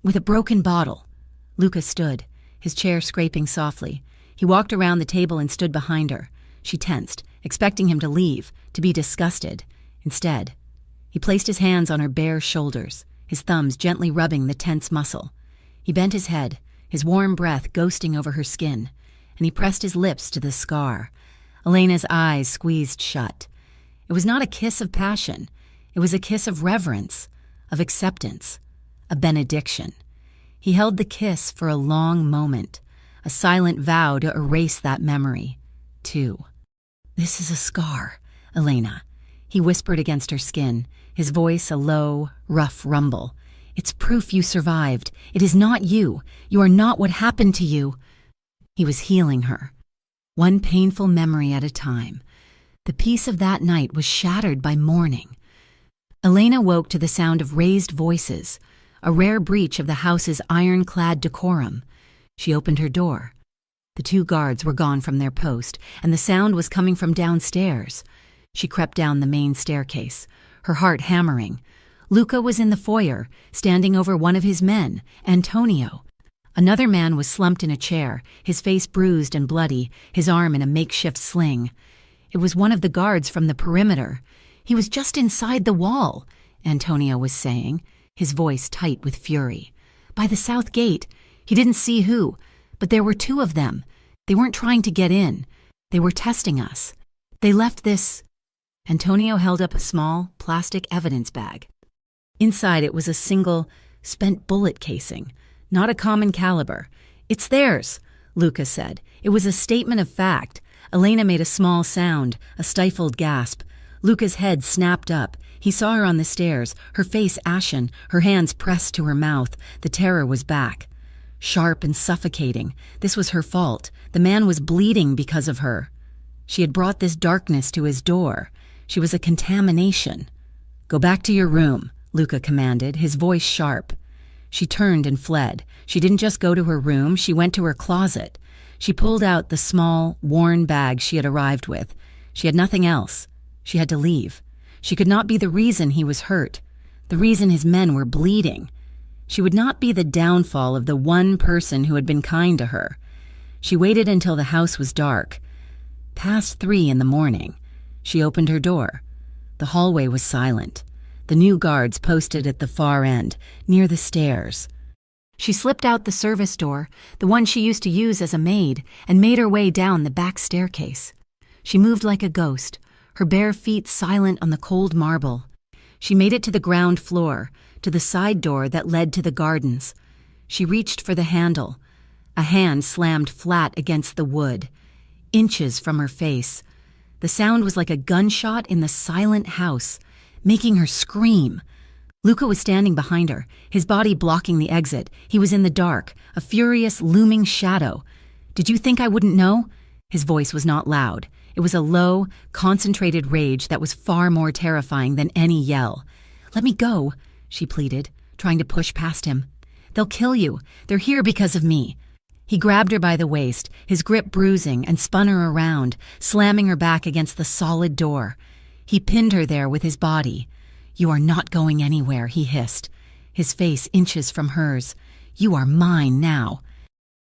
With a broken bottle." Lucas stood, his chair scraping softly. He walked around the table and stood behind her. She tensed, expecting him to leave, to be disgusted. Instead, he placed his hands on her bare shoulders, his thumbs gently rubbing the tense muscle. He bent his head, his warm breath ghosting over her skin, and he pressed his lips to the scar. Elena's eyes squeezed shut. It was not a kiss of passion. It was a kiss of reverence, of acceptance, a benediction. He held the kiss for a long moment, a silent vow to erase that memory, too. "This is a scar, Elena," he whispered against her skin, his voice a low, rough rumble. "It's proof you survived. It is not you. You are not what happened to you." He was healing her, one painful memory at a time. The peace of that night was shattered by mourning. Elena woke to the sound of raised voices, a rare breach of the house's ironclad decorum. She opened her door. The 2 guards were gone from their post, and the sound was coming from downstairs. She crept down the main staircase, her heart hammering. Luca was in the foyer, standing over one of his men, Antonio. Another man was slumped in a chair, his face bruised and bloody, his arm in a makeshift sling. It was one of the guards from the perimeter. "He was just inside the wall," Antonio was saying, his voice tight with fury. "By the south gate. He didn't see who, but there were 2 of them. They weren't trying to get in. They were testing us. They left this." Antonio held up a small, plastic evidence bag. Inside it was a single, spent bullet casing, not a common caliber. "It's theirs," Luca said. It was a statement of fact. Elena made a small sound, a stifled gasp. Luca's head snapped up. He saw her on the stairs, her face ashen, her hands pressed to her mouth. The terror was back. Sharp and suffocating. This was her fault. The man was bleeding because of her. She had brought this darkness to his door. She was a contamination. "Go back to your room," Luca commanded, his voice sharp. She turned and fled. She didn't just go to her room, she went to her closet. She pulled out the small, worn bag she had arrived with. She had nothing else. She had to leave. She could not be the reason he was hurt, the reason his men were bleeding. She would not be the downfall of the one person who had been kind to her. She waited until the house was dark. Past 3 in the morning. She opened her door. The hallway was silent. The new guards posted at the far end, near the stairs. She slipped out the service door, the one she used to use as a maid, and made her way down the back staircase. She moved like a ghost, her bare feet silent on the cold marble. She made it to the ground floor, to the side door that led to the gardens. She reached for the handle. A hand slammed flat against the wood, inches from her face. The sound was like a gunshot in the silent house, making her scream. Luca was standing behind her, his body blocking the exit. He was in the dark, a furious, looming shadow. "Did you think I wouldn't know?" His voice was not loud. It was a low, concentrated rage that was far more terrifying than any yell. "Let me go," she pleaded, trying to push past him. "They'll kill you. They're here because of me." He grabbed her by the waist, his grip bruising, and spun her around, slamming her back against the solid door. He pinned her there with his body. "You are not going anywhere," he hissed, his face inches from hers. "You are mine now.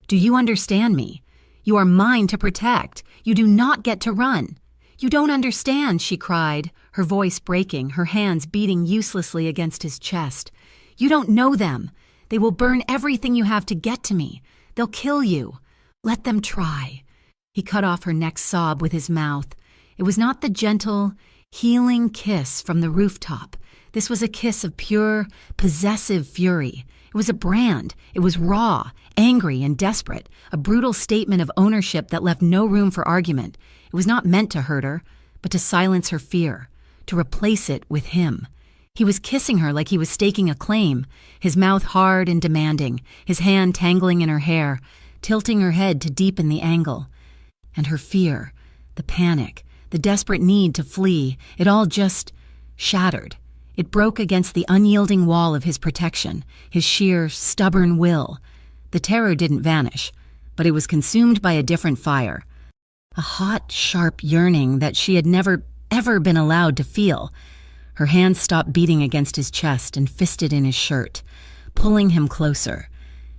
Do you understand me? You are mine to protect. You do not get to run." "You don't understand," she cried, her voice breaking, her hands beating uselessly against his chest. "You don't know them. They will burn everything you have to get to me. They'll kill you. Let them try." He cut off her next sob with his mouth. It was not the gentle, healing kiss from the rooftop. This was a kiss of pure, possessive fury. It was a brand. It was raw, angry, and desperate, a brutal statement of ownership that left no room for argument. It was not meant to hurt her, but to silence her fear, to replace it with him. He was kissing her like he was staking a claim, his mouth hard and demanding, his hand tangling in her hair, tilting her head to deepen the angle. And her fear, the panic, the desperate need to flee, it all just shattered. It broke against the unyielding wall of his protection, his sheer, stubborn will. The terror didn't vanish, but it was consumed by a different fire. A hot, sharp yearning that she had never, ever been allowed to feel. Her hands stopped beating against his chest and fisted in his shirt, pulling him closer.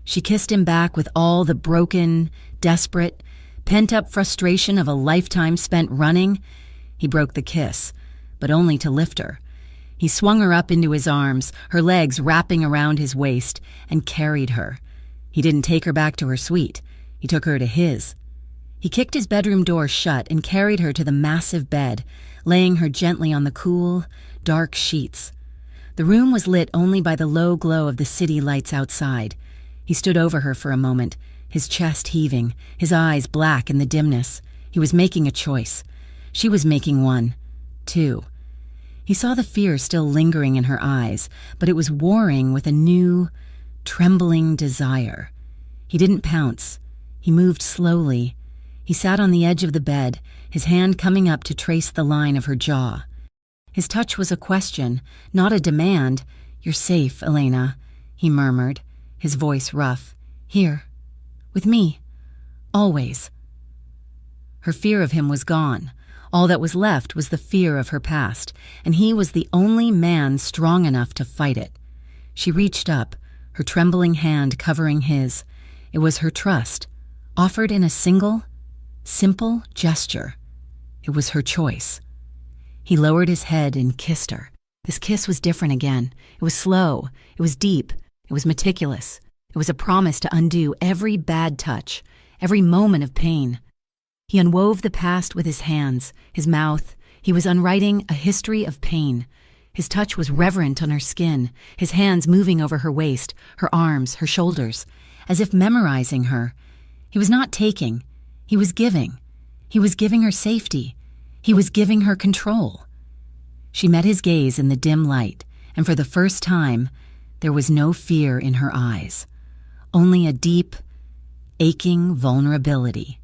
She kissed him back with all the broken, desperate, pent-up frustration of a lifetime spent running. He broke the kiss, but only to lift her. He swung her up into his arms, her legs wrapping around his waist, and carried her. He didn't take her back to her suite. He took her to his. He kicked his bedroom door shut and carried her to the massive bed, laying her gently on the cool, dark sheets. The room was lit only by the low glow of the city lights outside. He stood over her for a moment, his chest heaving, his eyes black in the dimness. He was making a choice. She was making one, too. He saw the fear still lingering in her eyes, but it was warring with a new, trembling desire. He didn't pounce. He moved slowly. He sat on the edge of the bed, his hand coming up to trace the line of her jaw. His touch was a question, not a demand. "You're safe, Elena," he murmured, his voice rough. "Here. With me. Always." Her fear of him was gone. All that was left was the fear of her past, and he was the only man strong enough to fight it. She reached up, her trembling hand covering his. It was her trust, offered in a single, simple gesture. It was her choice. He lowered his head and kissed her. This kiss was different again. It was slow. It was deep. It was meticulous. It was a promise to undo every bad touch, every moment of pain. He unwove the past with his hands, his mouth. He was unwriting a history of pain. His touch was reverent on her skin, his hands moving over her waist, her arms, her shoulders, as if memorizing her. He was not taking. He was giving. He was giving her safety. He was giving her control. She met his gaze in the dim light, and for the first time, there was no fear in her eyes. Only a deep, aching vulnerability.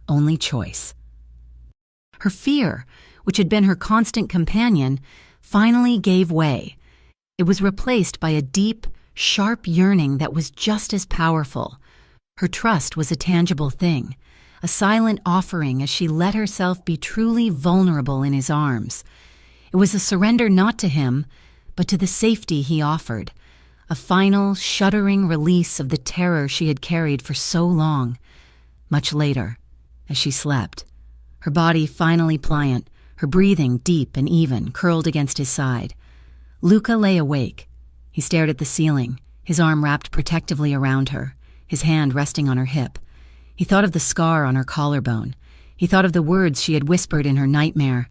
Only choice. Her fear, which had been her constant companion, finally gave way. It was replaced by a deep, sharp yearning that was just as powerful. Her trust was a tangible thing, a silent offering as she let herself be truly vulnerable in his arms. It was a surrender not to him, but to the safety he offered, a final, shuddering release of the terror she had carried for so long. Much later, as she slept, her body finally pliant, her breathing deep and even, curled against his side. Luca lay awake. He stared at the ceiling, his arm wrapped protectively around her, his hand resting on her hip. He thought of the scar on her collarbone. He thought of the words she had whispered in her nightmare.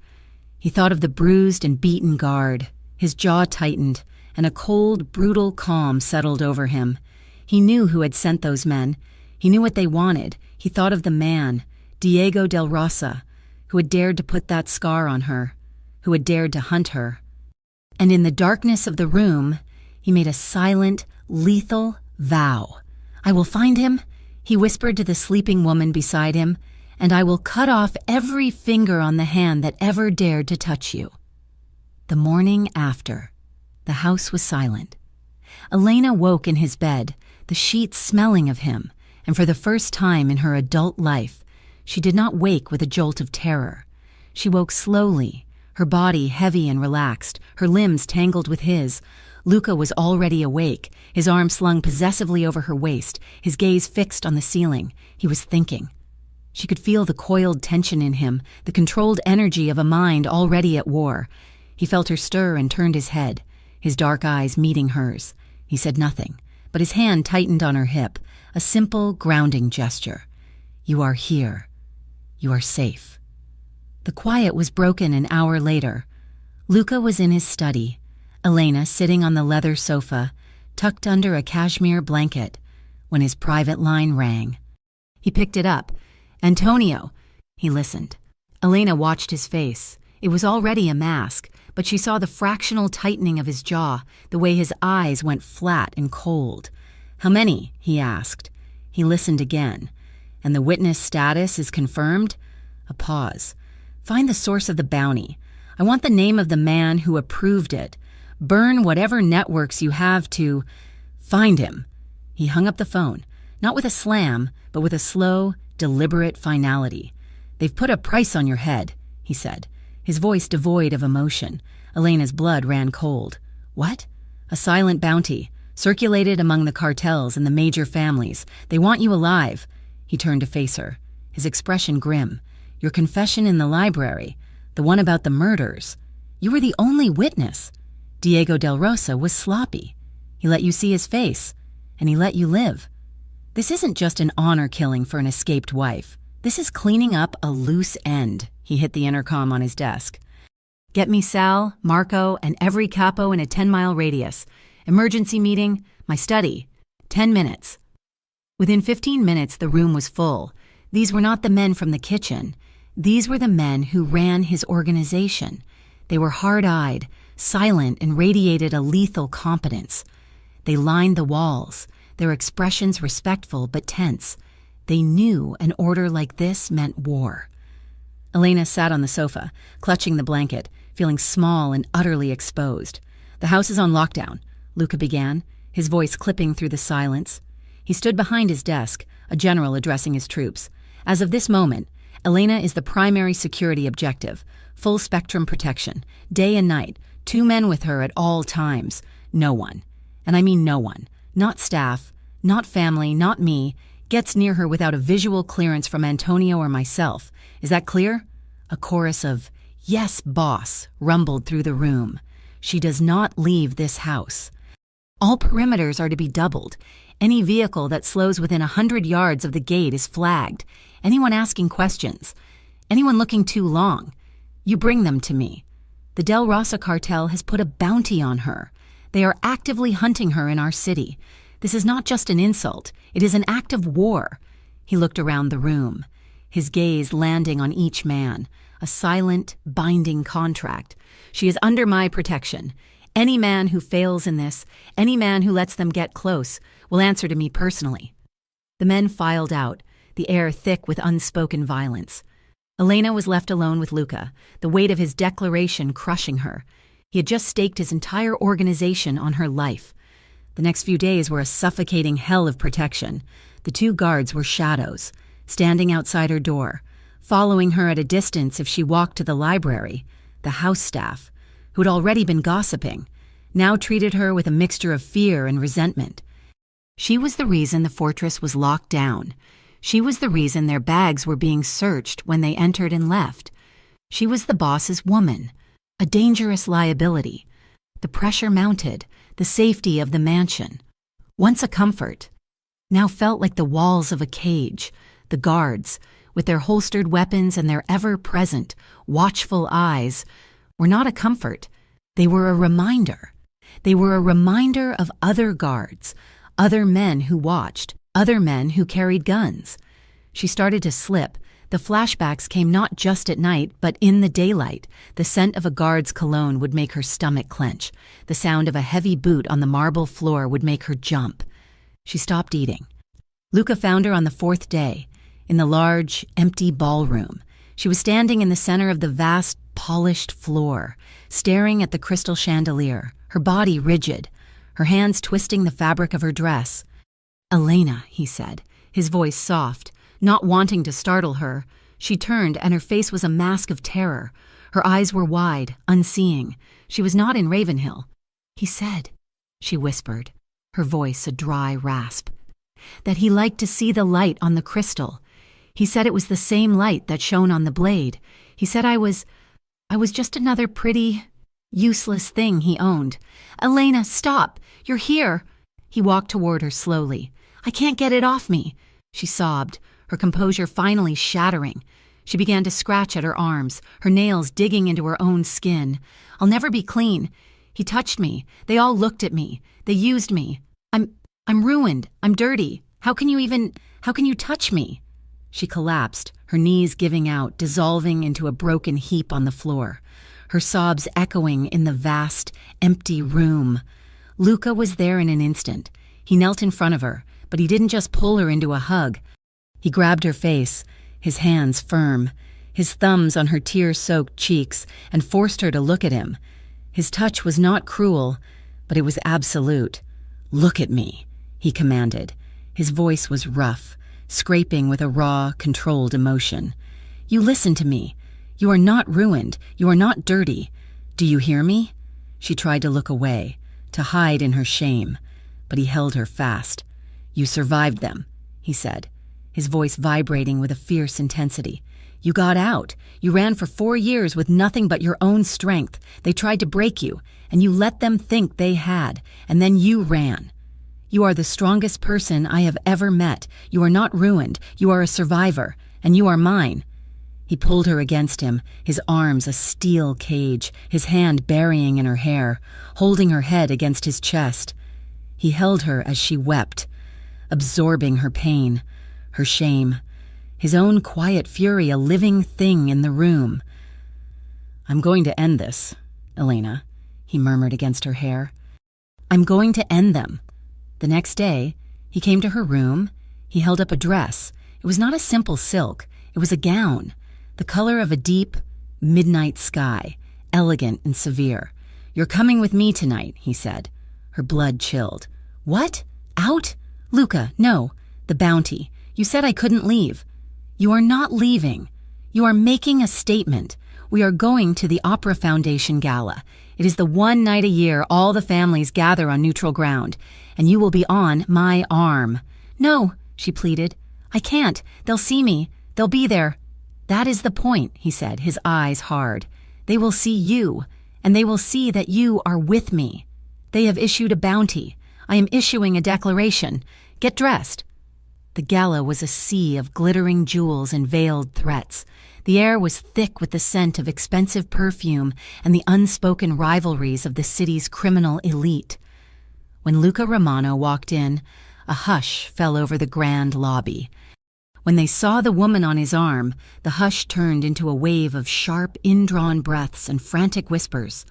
He thought of the bruised and beaten guard. His jaw tightened, and a cold, brutal calm settled over him. He knew who had sent those men. He knew what they wanted. He thought of the man, Diego del Rosa, who had dared to put that scar on her, who had dared to hunt her. And in the darkness of the room, he made a silent, lethal vow. "I will find him," he whispered to the sleeping woman beside him, "and I will cut off every finger on the hand that ever dared to touch you." The morning after, the house was silent. Elena woke in his bed, the sheets smelling of him, and for the first time in her adult life, she did not wake with a jolt of terror. She woke slowly, her body heavy and relaxed, her limbs tangled with his. Luca was already awake, his arm slung possessively over her waist, his gaze fixed on the ceiling. He was thinking. She could feel the coiled tension in him, the controlled energy of a mind already at war. He felt her stir and turned his head, his dark eyes meeting hers. He said nothing, but his hand tightened on her hip, a simple, grounding gesture. "You are here. You are safe." The quiet was broken an hour later. Luca was in his study, Elena sitting on the leather sofa, tucked under a cashmere blanket, when his private line rang. He picked it up. "Antonio!" He listened. Elena watched his face. It was already a mask, but she saw the fractional tightening of his jaw, the way his eyes went flat and cold. "How many?" he asked. He listened again. "And the witness status is confirmed?" A pause. Find the source of the bounty. I want the name of the man who approved it. Burn whatever networks you have to find him." He hung up the phone, not with a slam, but with a slow, deliberate finality. "They've put a price on your head," he said, his voice devoid of emotion. Elena's blood ran cold. "What?" "A silent bounty, circulated among the cartels and the major families. They want you alive." He turned to face her, his expression grim. "Your confession in the library, the one about the murders. You were the only witness. Diego del Rosa was sloppy. He let you see his face, and he let you live. This isn't just an honor killing for an escaped wife. This is cleaning up a loose end." He hit the intercom on his desk. "Get me Sal, Marco, and every capo in a 10-mile radius. Emergency meeting, my study. 10 minutes. Within 15 minutes, the room was full. These were not the men from the kitchen. These were the men who ran his organization. They were hard-eyed, silent, and radiated a lethal competence. They lined the walls, their expressions respectful but tense. They knew an order like this meant war. Elena sat on the sofa, clutching the blanket, feeling small and utterly exposed. "The house is on lockdown," Luca began, his voice clipping through the silence. He stood behind his desk, a general addressing his troops. "As of this moment, Elena is the primary security objective. Full-spectrum protection, day and night, 2 men with her at all times. No one, and I mean no one, not staff, not family, not me, gets near her without a visual clearance from Antonio or myself. Is that clear?" A chorus of "Yes, boss," rumbled through the room. "She does not leave this house. All perimeters are to be doubled. Any vehicle that slows within 100 yards of the gate is flagged. Anyone asking questions, anyone looking too long, you bring them to me. The Del Rosa cartel has put a bounty on her. They are actively hunting her in our city. This is not just an insult, it is an act of war." He looked around the room, his gaze landing on each man, a silent, binding contract. "She is under my protection. Any man who fails in this, any man who lets them get close, will answer to me personally." The men filed out, the air thick with unspoken violence. Elena was left alone with Luca, the weight of his declaration crushing her. He had just staked his entire organization on her life. The next few days were a suffocating hell of protection. The 2 guards were shadows, standing outside her door, following her at a distance if she walked to the library. The house staff, who had already been gossiping, now treated her with a mixture of fear and resentment. She was the reason the fortress was locked down. She was the reason their bags were being searched when they entered and left. She was the boss's woman, a dangerous liability. The pressure mounted, the safety of the mansion. Once a comfort, now felt like the walls of a cage. The guards, with their holstered weapons and their ever-present, watchful eyes, were not a comfort. They were a reminder. They were a reminder of other guards, other men who watched, other men who carried guns. She started to slip. The flashbacks came not just at night, but in the daylight. The scent of a guard's cologne would make her stomach clench. The sound of a heavy boot on the marble floor would make her jump. She stopped eating. Luca found her on the 4th day, in the large, empty ballroom. She was standing in the center of the vast, polished floor, staring at the crystal chandelier, her body rigid, her hands twisting the fabric of her dress. "Elena," he said, his voice soft, not wanting to startle her. She turned, and her face was a mask of terror. Her eyes were wide, unseeing. She was not in Ravenhill. "He said," she whispered, her voice a dry rasp, "that he liked to see the light on the crystal. He said it was the same light that shone on the blade. He said I was just another pretty, useless thing he owned. Elena, stop! You're here!" He walked toward her slowly. "I can't get it off me," she sobbed, her composure finally shattering. She began to scratch at her arms, her nails digging into her own skin. "I'll never be clean. He touched me. They all looked at me. They used me. I'm ruined. I'm dirty. How can you touch me?" She collapsed, her knees giving out, dissolving into a broken heap on the floor, her sobs echoing in the vast, empty room. Luca was there in an instant. He knelt in front of her, but he didn't just pull her into a hug. He grabbed her face, his hands firm, his thumbs on her tear-soaked cheeks, and forced her to look at him. His touch was not cruel, but it was absolute. "Look at me," he commanded. His voice was rough, scraping with a raw, controlled emotion. "You listen to me. You are not ruined. You are not dirty. Do you hear me?" She tried to look away, to hide in her shame, but he held her fast. "You survived them," he said, his voice vibrating with a fierce intensity. "You got out. You ran for 4 years with nothing but your own strength. They tried to break you, and you let them think they had, and then you ran. You are the strongest person I have ever met. You are not ruined. You are a survivor, and you are mine." He pulled her against him, his arms a steel cage, his hand burying in her hair, holding her head against his chest. He held her as she wept, absorbing her pain, her shame, his own quiet fury a living thing in the room. "I'm going to end this, Elena," he murmured against her hair. "I'm going to end them." The next day, he came to her room. He held up a dress. It was not a simple silk. It was a gown, the color of a deep, midnight sky, elegant and severe. "You're coming with me tonight," he said. Her blood chilled. "What? Out? Luca, no. The bounty. You said I couldn't leave." "You are not leaving. You are making a statement. We are going to the Opera Foundation Gala. It is the one night a year all the families gather on neutral ground, and you will be on my arm." "No," she pleaded. "I can't. They'll see me. They'll be there." "That is the point," he said, his eyes hard. "They will see you, and they will see that you are with me. They have issued a bounty. I am issuing a declaration. Get dressed." The gala was a sea of glittering jewels and veiled threats. The air was thick with the scent of expensive perfume and the unspoken rivalries of the city's criminal elite. When Luca Romano walked in, a hush fell over the grand lobby. When they saw the woman on his arm, the hush turned into a wave of sharp, indrawn breaths and frantic whispers.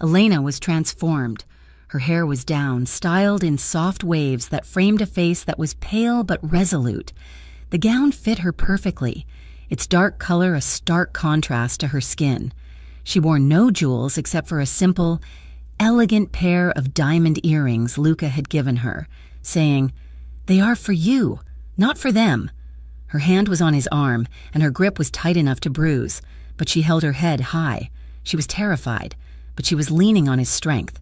Elena was transformed. Her hair was down, styled in soft waves that framed a face that was pale but resolute. The gown fit her perfectly, its dark color a stark contrast to her skin. She wore no jewels except for a simple, elegant pair of diamond earrings Luca had given her, saying, "They are for you, not for them." Her hand was on his arm, and her grip was tight enough to bruise, but she held her head high. She was terrified, but she was leaning on his strength.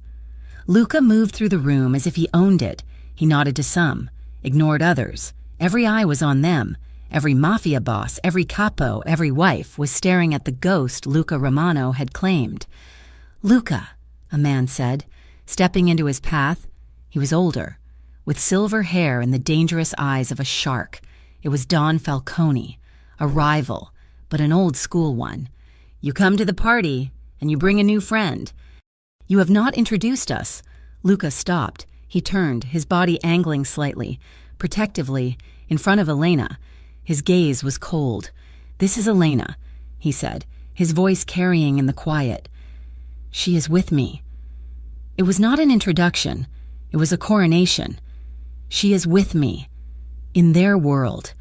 Luca moved through the room as if he owned it. He nodded to some, ignored others. Every eye was on them. Every mafia boss, every capo, every wife was staring at the ghost Luca Romano had claimed. "Luca," a man said, stepping into his path. He was older, with silver hair and the dangerous eyes of a shark. It was Don Falcone, a rival, but an old-school one. "You come to the party, and you bring a new friend. You have not introduced us." Luca stopped. He turned, his body angling slightly, protectively, in front of Elena. His gaze was cold. "This is Elena," he said, his voice carrying in the quiet. "She is with me." It was not an introduction. It was a coronation. "She is with me. In their world."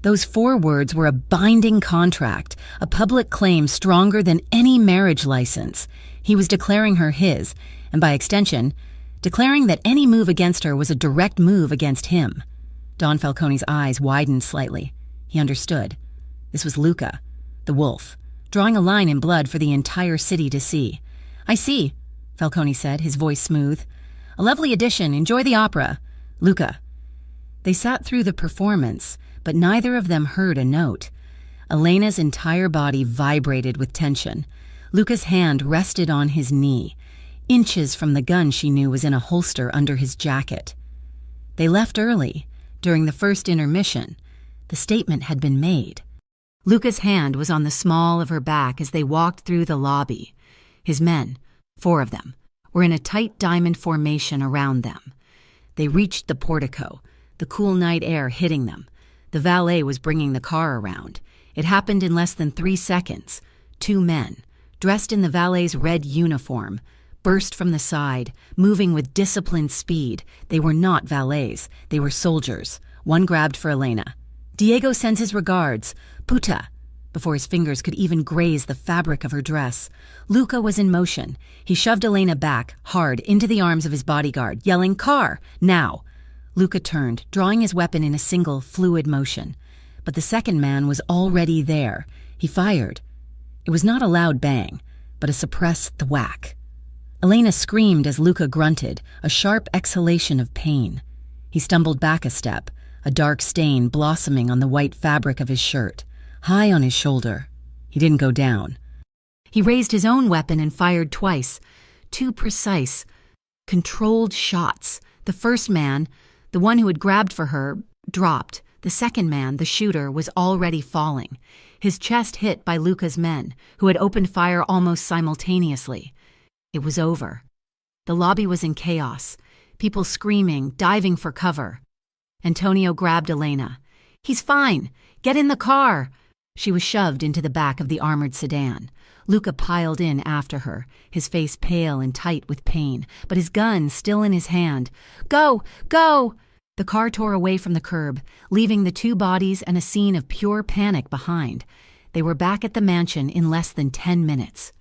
Those 4 words were a binding contract, a public claim stronger than any marriage license. He was declaring her his, and by extension, declaring that any move against her was a direct move against him. Don Falcone's eyes widened slightly. He understood. This was Luca, the wolf, drawing a line in blood for the entire city to see. "I see," Falcone said, his voice smooth. "A lovely addition. Enjoy the opera. Luca." They sat through the performance, but neither of them heard a note. Elena's entire body vibrated with tension. Luca's hand rested on his knee, inches from the gun she knew was in a holster under his jacket. They left early, during the first intermission. The statement had been made. Luca's hand was on the small of her back as they walked through the lobby. His men, 4 of them, were in a tight diamond formation around them. They reached the portico, the cool night air hitting them. The valet was bringing the car around. It happened in less than 3 seconds. 2 men, dressed in the valet's red uniform, burst from the side, moving with disciplined speed. They were not valets. They were soldiers. One grabbed for Elena. "Diego sends his regards. Puta." before his fingers could even graze the fabric of her dress. Luca was in motion. He shoved Elena back, hard, into the arms of his bodyguard, yelling, "Car! Now!" Luca turned, drawing his weapon in a single, fluid motion. But the second man was already there. He fired. It was not a loud bang, but a suppressed thwack. Elena screamed as Luca grunted, a sharp exhalation of pain. He stumbled back a step, a dark stain blossoming on the white fabric of his shirt. High on his shoulder. He didn't go down. He raised his own weapon and fired twice. 2 precise, controlled shots. The first man, the one who had grabbed for her, dropped. The second man, the shooter, was already falling, his chest hit by Luca's men, who had opened fire almost simultaneously. It was over. The lobby was in chaos, people screaming, diving for cover. Antonio grabbed Elena. "He's fine. Get in the car." She was shoved into the back of the armored sedan. Luca piled in after her, his face pale and tight with pain, but his gun still in his hand. "Go! Go!" The car tore away from the curb, leaving the 2 bodies and a scene of pure panic behind. They were back at the mansion in less than 10 minutes.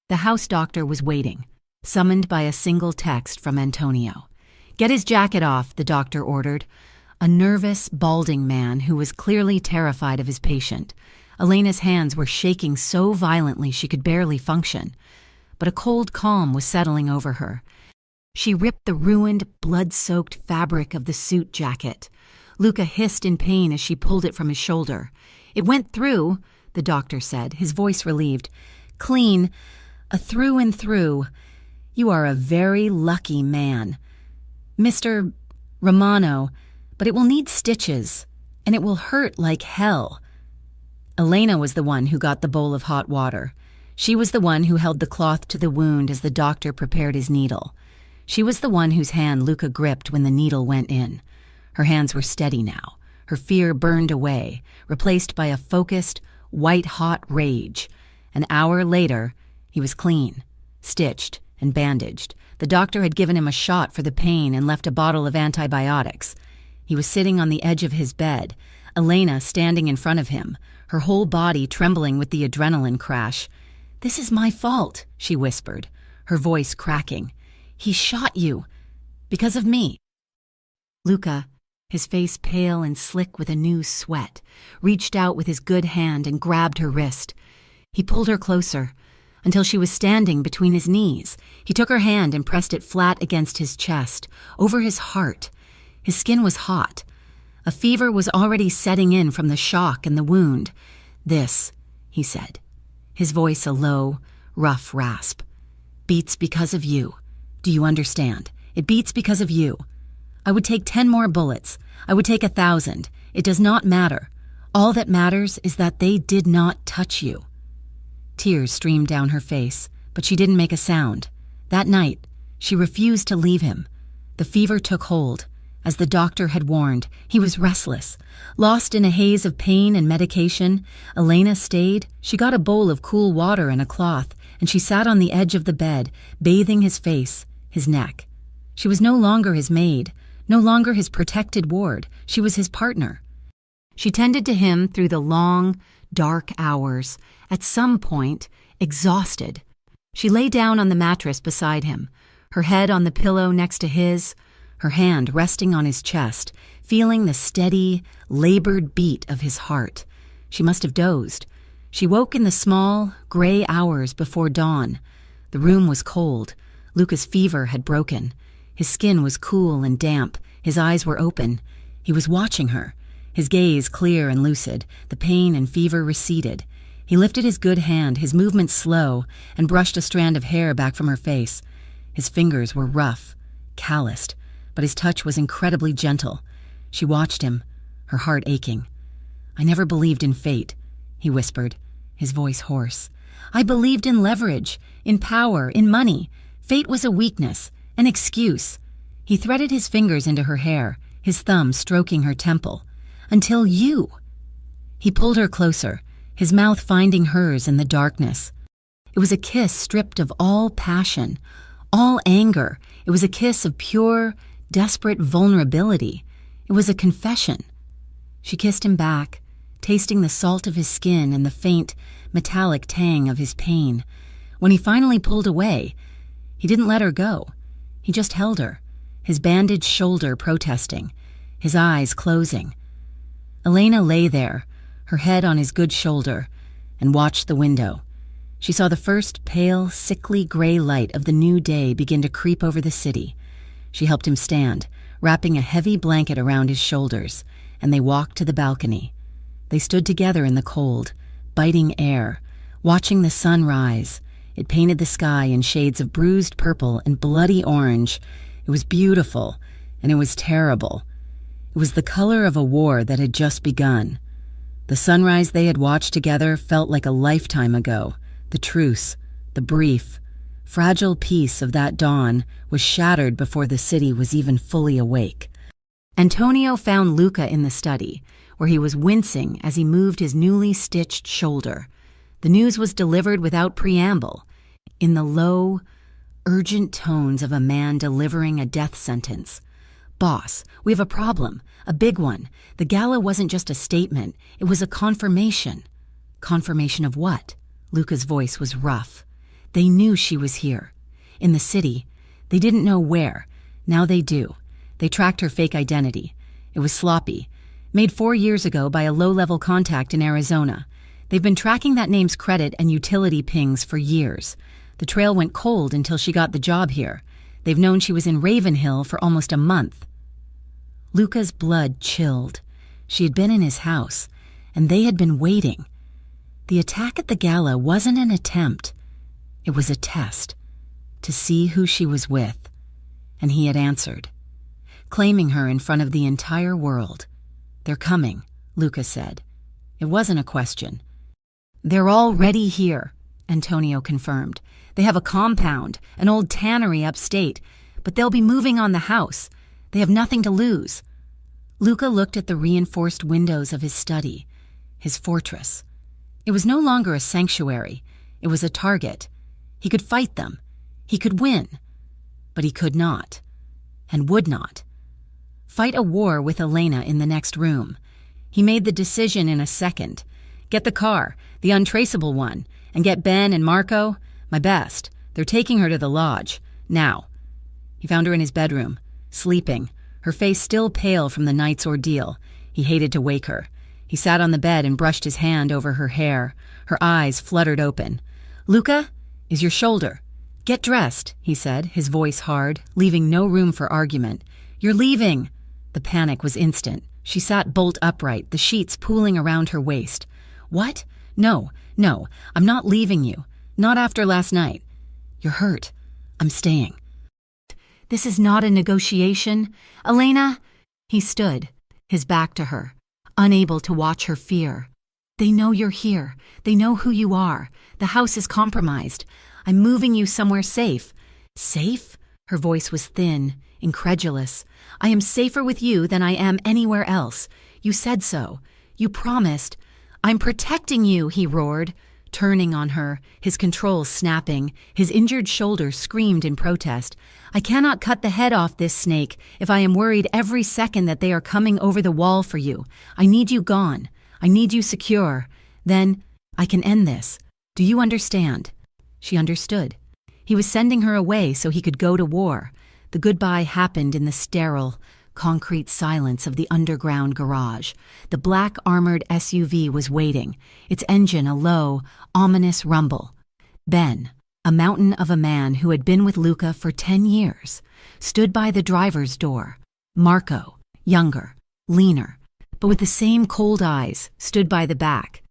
The house doctor was waiting, summoned by a single text from Antonio. "Get his jacket off," the doctor ordered. A nervous, balding man who was clearly terrified of his patient. Elena's hands were shaking so violently she could barely function, but a cold calm was settling over her. She ripped the ruined, blood-soaked fabric of the suit jacket. Luca hissed in pain as she pulled it from his shoulder. "It went through," the doctor said, his voice relieved. "Clean, a through and through. You are a very lucky man. Mr. Romano, but it will need stitches, and it will hurt like hell." Elena was the one who got the bowl of hot water. She was the one who held the cloth to the wound as the doctor prepared his needle. She was the one whose hand Luca gripped when the needle went in. Her hands were steady now, her fear burned away, replaced by a focused, white-hot rage. An hour later, he was clean, stitched, and bandaged. The doctor had given him a shot for the pain and left a bottle of antibiotics. He was sitting on the edge of his bed, Elena standing in front of him, her whole body trembling with the adrenaline crash. "This is my fault," she whispered, her voice cracking. "He shot you. Because of me." Luca, his face pale and slick with a new sweat, reached out with his good hand and grabbed her wrist. He pulled her closer, until she was standing between his knees. He took her hand and pressed it flat against his chest, over his heart. His skin was hot. A fever was already setting in from the shock and the wound. "This," he said, his voice a low, rough rasp, "beats because of you. Do you understand? It beats because of you. I would take 10 more bullets. I would take 1,000. It does not matter. All that matters is that they did not touch you." Tears streamed down her face, but she didn't make a sound. That night, she refused to leave him. The fever took hold. As the doctor had warned, he was restless. Lost in a haze of pain and medication, Elena stayed. She got a bowl of cool water and a cloth, and she sat on the edge of the bed, bathing his face, his neck. She was no longer his maid, no longer his protected ward. She was his partner. She tended to him through the long, dark hours. At some point, exhausted, she lay down on the mattress beside him, her head on the pillow next to his, her hand resting on his chest, feeling the steady, labored beat of his heart. She must have dozed. She woke in the small, gray hours before dawn. The room was cold. Luca's fever had broken. His skin was cool and damp. His eyes were open. He was watching her, his gaze clear and lucid. The pain and fever receded. He lifted his good hand, his movements slow, and brushed a strand of hair back from her face. His fingers were rough, calloused, but his touch was incredibly gentle. She watched him, her heart aching. "I never believed in fate," he whispered, his voice hoarse. "I believed in leverage, in power, in money. Fate was a weakness, an excuse." He threaded his fingers into her hair, his thumb stroking her temple. "Until you." He pulled her closer, his mouth finding hers in the darkness. It was a kiss stripped of all passion, all anger. It was a kiss of pure, desperate vulnerability. It was a confession. She kissed him back, tasting the salt of his skin and the faint, metallic tang of his pain. When he finally pulled away, he didn't let her go. He just held her, his bandaged shoulder protesting, his eyes closing. Elena lay there, her head on his good shoulder, and watched the window. She saw the first pale, sickly gray light of the new day begin to creep over the city. She helped him stand, wrapping a heavy blanket around his shoulders, and they walked to the balcony. They stood together in the cold, biting air, watching the sun rise. It painted the sky in shades of bruised purple and bloody orange. It was beautiful, and it was terrible. It was the color of a war that had just begun. The sunrise they had watched together felt like a lifetime ago. The truce, the brief, fragile peace of that dawn was shattered before the city was even fully awake. Antonio found Luca in the study, where he was wincing as he moved his newly stitched shoulder. The news was delivered without preamble, in the low, urgent tones of a man delivering a death sentence. "Boss, we have a problem, a big one. The gala wasn't just a statement, it was a confirmation." Confirmation of what? Luca's voice was rough. They knew she was here. In the city. They didn't know where. Now they do. They tracked her fake identity. It was sloppy. Made 4 years ago by a low-level contact in Arizona. They've been tracking that name's credit and utility pings for years. The trail went cold until she got the job here. They've known she was in Ravenhill for almost a month. Luca's blood chilled. She had been in his house, and they had been waiting. The attack at the gala wasn't an attempt. It was a test, to see who she was with. And he had answered, claiming her in front of the entire world. "They're coming," Luca said. It wasn't a question. "They're already here," Antonio confirmed. "They have a compound, an old tannery upstate, but they'll be moving on the house. They have nothing to lose." Luca looked at the reinforced windows of his study, his fortress. It was no longer a sanctuary. It was a target. He could fight them. He could win. But he could not, and would not. Fight a war with Elena in the next room. He made the decision in a second. Get the car, the untraceable one, and get Ben and Marco. My best. They're taking her to the lodge. Now. He found her in his bedroom, sleeping, her face still pale from the night's ordeal. He hated to wake her. He sat on the bed and brushed his hand over her hair. Her eyes fluttered open. "Luca, is your shoulder?" "Get dressed," he said, his voice hard, leaving no room for argument. "You're leaving." The panic was instant. She sat bolt upright, the sheets pooling around her waist. "What? No, I'm not leaving you. Not after last night. You're hurt. I'm staying." "This is not a negotiation. Elena." He stood, his back to her, unable to watch her fear. "They know you're here. They know who you are. The house is compromised. I'm moving you somewhere safe." "Safe?" Her voice was thin, incredulous. "I am safer with you than I am anywhere else. You said so. You promised." "I'm protecting you," he roared, turning on her, his control snapping. His injured shoulder screamed in protest. "I cannot cut the head off this snake if I am worried every second that they are coming over the wall for you. I need you gone. I need you secure. Then I can end this. Do you understand?" She understood. He was sending her away so he could go to war. The goodbye happened in the sterile, concrete silence of the underground garage. The black armored SUV was waiting, its engine a low, ominous rumble. Ben, a mountain of a man who had been with Luca for 10 years, stood by the driver's door. Marco, younger, leaner, but with the same cold eyes, stood by the back.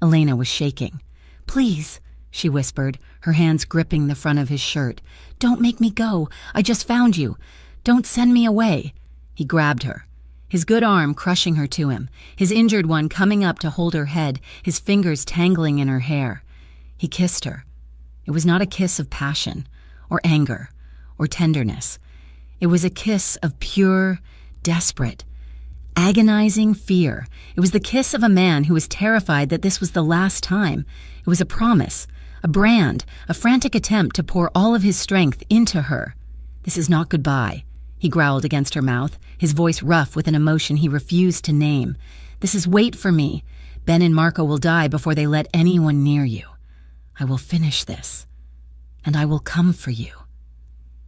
Elena was shaking. "Please," she whispered, her hands gripping the front of his shirt. "Don't make me go. I just found you. Don't send me away." He grabbed her, his good arm crushing her to him, his injured one coming up to hold her head, his fingers tangling in her hair. He kissed her. It was not a kiss of passion, or anger, or tenderness. It was a kiss of pure, desperate, agonizing fear. It was the kiss of a man who was terrified that this was the last time. It was a promise, a brand, a frantic attempt to pour all of his strength into her. "This is not goodbye," he growled against her mouth, his voice rough with an emotion he refused to name. "This is wait for me. Ben and Marco will die before they let anyone near you. I will finish this, and I will come for you."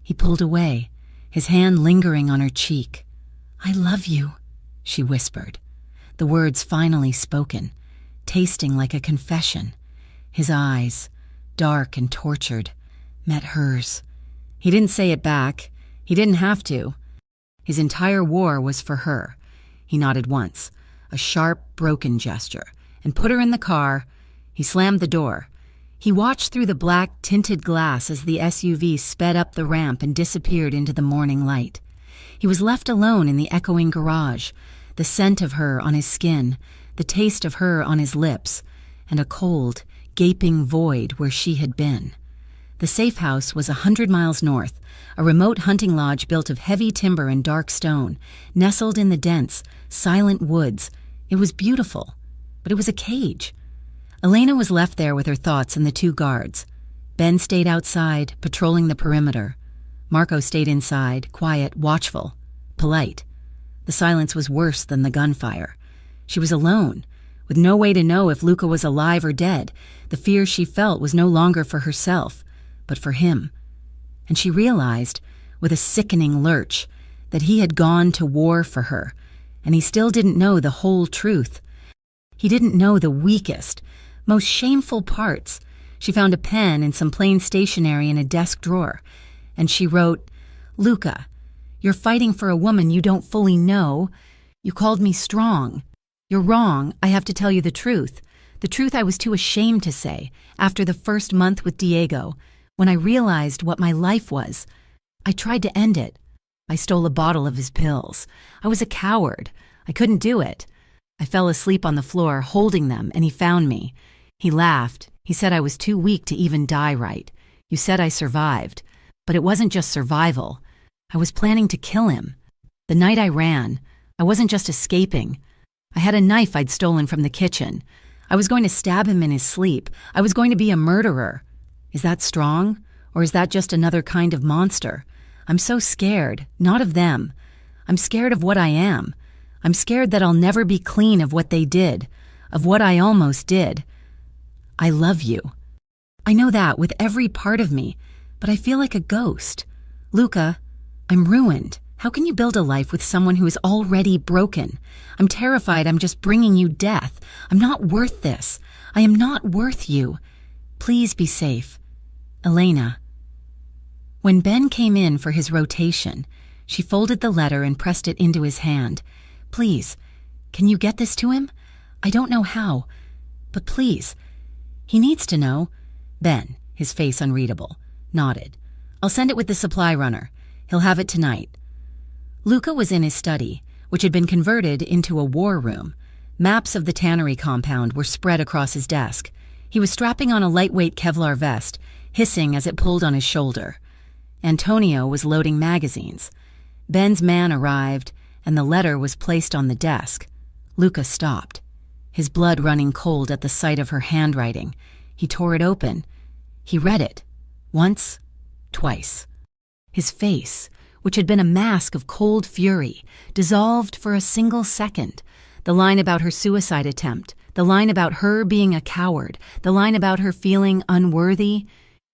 He pulled away, his hand lingering on her cheek. "I love you," she whispered, the words finally spoken, tasting like a confession. His eyes, dark and tortured, met hers. He didn't say it back. He didn't have to. His entire war was for her. He nodded once, a sharp, broken gesture, and put her in the car. He slammed the door. He watched through the black, tinted glass as the SUV sped up the ramp and disappeared into the morning light. He was left alone in the echoing garage, the scent of her on his skin, the taste of her on his lips, and a cold, gaping void where she had been. The safe house was 100 miles north, a remote hunting lodge built of heavy timber and dark stone, nestled in the dense, silent woods. It was beautiful, but it was a cage. Elena was left there with her thoughts and the 2 guards. Ben stayed outside, patrolling the perimeter. Marco stayed inside, quiet, watchful, polite. The silence was worse than the gunfire. She was alone, with no way to know if Luca was alive or dead. The fear she felt was no longer for herself, but for him. And she realized, with a sickening lurch, that he had gone to war for her, and he still didn't know the whole truth. He didn't know the weakest, most shameful parts. She found a pen and some plain stationery in a desk drawer, and she wrote, "Luca, you're fighting for a woman you don't fully know. You called me strong. You're wrong. I have to tell you the truth I was too ashamed to say after the first month with Diego, when I realized what my life was. I tried to end it. I stole a bottle of his pills. I was a coward. I couldn't do it. I fell asleep on the floor holding them, and he found me. He laughed. He said I was too weak to even die right. You said I survived. But it wasn't just survival. I was planning to kill him. The night I ran, I wasn't just escaping. I had a knife I'd stolen from the kitchen. I was going to stab him in his sleep. I was going to be a murderer. Is that strong? Or is that just another kind of monster? I'm so scared, not of them. I'm scared of what I am. I'm scared that I'll never be clean of what they did, of what I almost did. I love you. I know that with every part of me, but I feel like a ghost. Luca, I'm ruined. How can you build a life with someone who is already broken? I'm terrified I'm just bringing you death. I'm not worth this. I am not worth you. Please be safe. Elena." When Ben came in for his rotation, she folded the letter and pressed it into his hand. "Please, can you get this to him? I don't know how, but please. He needs to know." Ben, his face unreadable, nodded. "I'll send it with the supply runner. He'll have it tonight." Luca was in his study, which had been converted into a war room. Maps of the tannery compound were spread across his desk. He was strapping on a lightweight Kevlar vest, hissing as it pulled on his shoulder. Antonio was loading magazines. Ben's man arrived, and the letter was placed on the desk. Luca stopped, his blood running cold at the sight of her handwriting. He tore it open. He read it. Once, twice. His face, which had been a mask of cold fury, dissolved for a single second. The line about her suicide attempt, the line about her being a coward, the line about her feeling unworthy.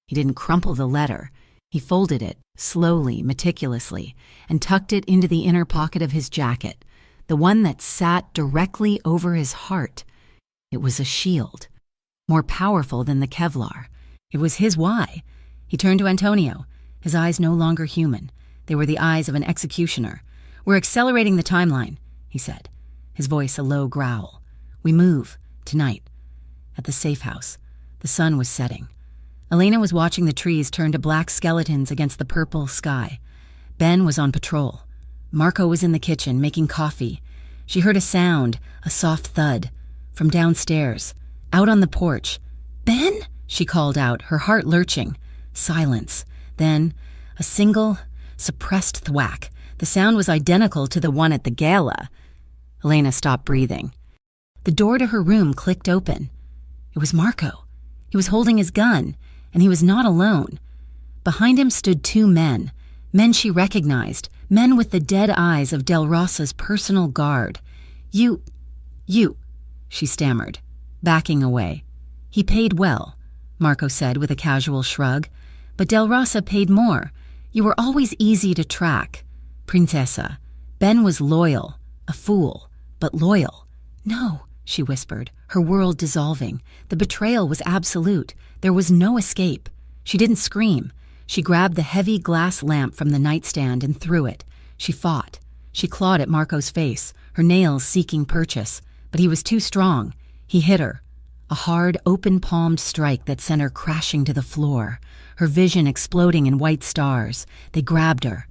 He didn't crumple the letter. He folded it, slowly, meticulously, and tucked it into the inner pocket of his jacket, the one that sat directly over his heart. It was a shield, more powerful than the Kevlar. It was his why. He turned to Antonio, his eyes no longer human. They were the eyes of an executioner. "We're accelerating the timeline," he said, his voice a low growl. "We move, tonight." At the safe house, the sun was setting. Elena was watching the trees turn to black skeletons against the purple sky. Ben was on patrol. Marco was in the kitchen, making coffee. She heard a sound, a soft thud, from downstairs, out on the porch. "Ben?" she called out, her heart lurching. Silence. Then, a single, suppressed thwack. The sound was identical to the one at the gala. Elena stopped breathing. The door to her room clicked open. It was Marco. He was holding his gun, and he was not alone. Behind him stood 2 men, men she recognized, men with the dead eyes of Del Rosa's personal guard. You, she stammered, backing away. He paid well, Marco said with a casual shrug. But Del Rosa paid more. You were always easy to track. Princesa, Ben was loyal, a fool, but loyal. No, she whispered, her world dissolving. The betrayal was absolute. There was no escape. She didn't scream. She grabbed the heavy glass lamp from the nightstand and threw it. She fought. She clawed at Marco's face, her nails seeking purchase. But he was too strong. He hit her. A hard, open-palmed strike that sent her crashing to the floor, her vision exploding in white stars. They grabbed her.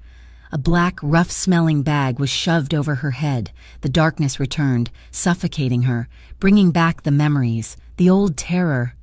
A black, rough-smelling bag was shoved over her head. The darkness returned, suffocating her, bringing back the memories, the old terror.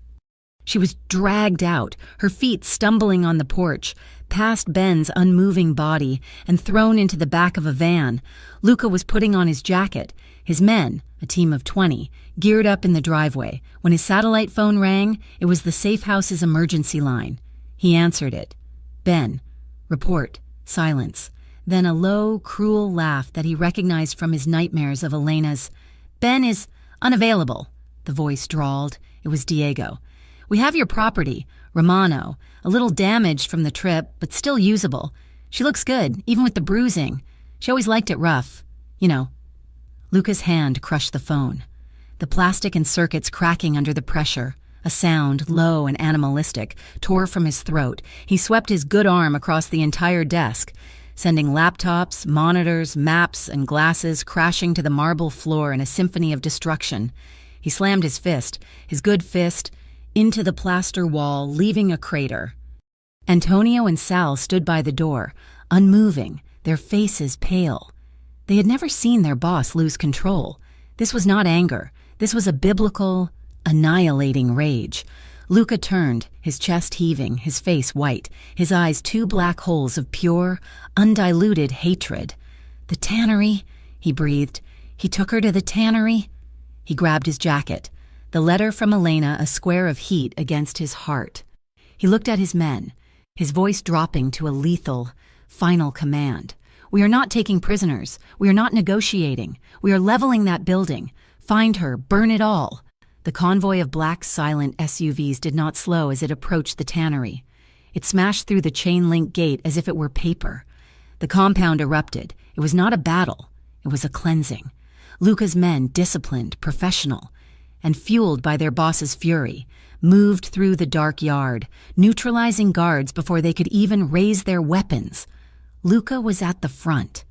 She was dragged out, her feet stumbling on the porch, past Ben's unmoving body, and thrown into the back of a van. Luca was putting on his jacket. His men, a team of 20, geared up in the driveway. When his satellite phone rang, it was the safe house's emergency line. He answered it. Ben. Report. Silence. Then a low, cruel laugh that he recognized from his nightmares of Elena's. Ben is unavailable, the voice drawled. It was Diego. We have your property, Romano, a little damaged from the trip, but still usable. She looks good, even with the bruising. She always liked it rough. You know. Luca's hand crushed the phone. The plastic and circuits cracking under the pressure. A sound, low and animalistic, tore from his throat. He swept his good arm across the entire desk, sending laptops, monitors, maps, and glasses crashing to the marble floor in a symphony of destruction. He slammed his good fist, into the plaster wall, leaving a crater. Antonio and Sal stood by the door, unmoving, their faces pale. They had never seen their boss lose control. This was not anger. This was a biblical, annihilating rage. Luca turned, his chest heaving, his face white, his eyes two black holes of pure, undiluted hatred. The tannery, he breathed. He took her to the tannery. He grabbed his jacket. The letter from Elena a square of heat against his heart. He looked at his men, his voice dropping to a lethal, final command. We are not taking prisoners. We are not negotiating. We are leveling that building. Find her. Burn it all. The convoy of black, silent SUVs did not slow as it approached the tannery. It smashed through the chain-link gate as if it were paper. The compound erupted. It was not a battle. It was a cleansing. Luca's men, disciplined, professional, and fueled by their boss's fury, moved through the dark yard, neutralizing guards before they could even raise their weapons. Luca was at the front.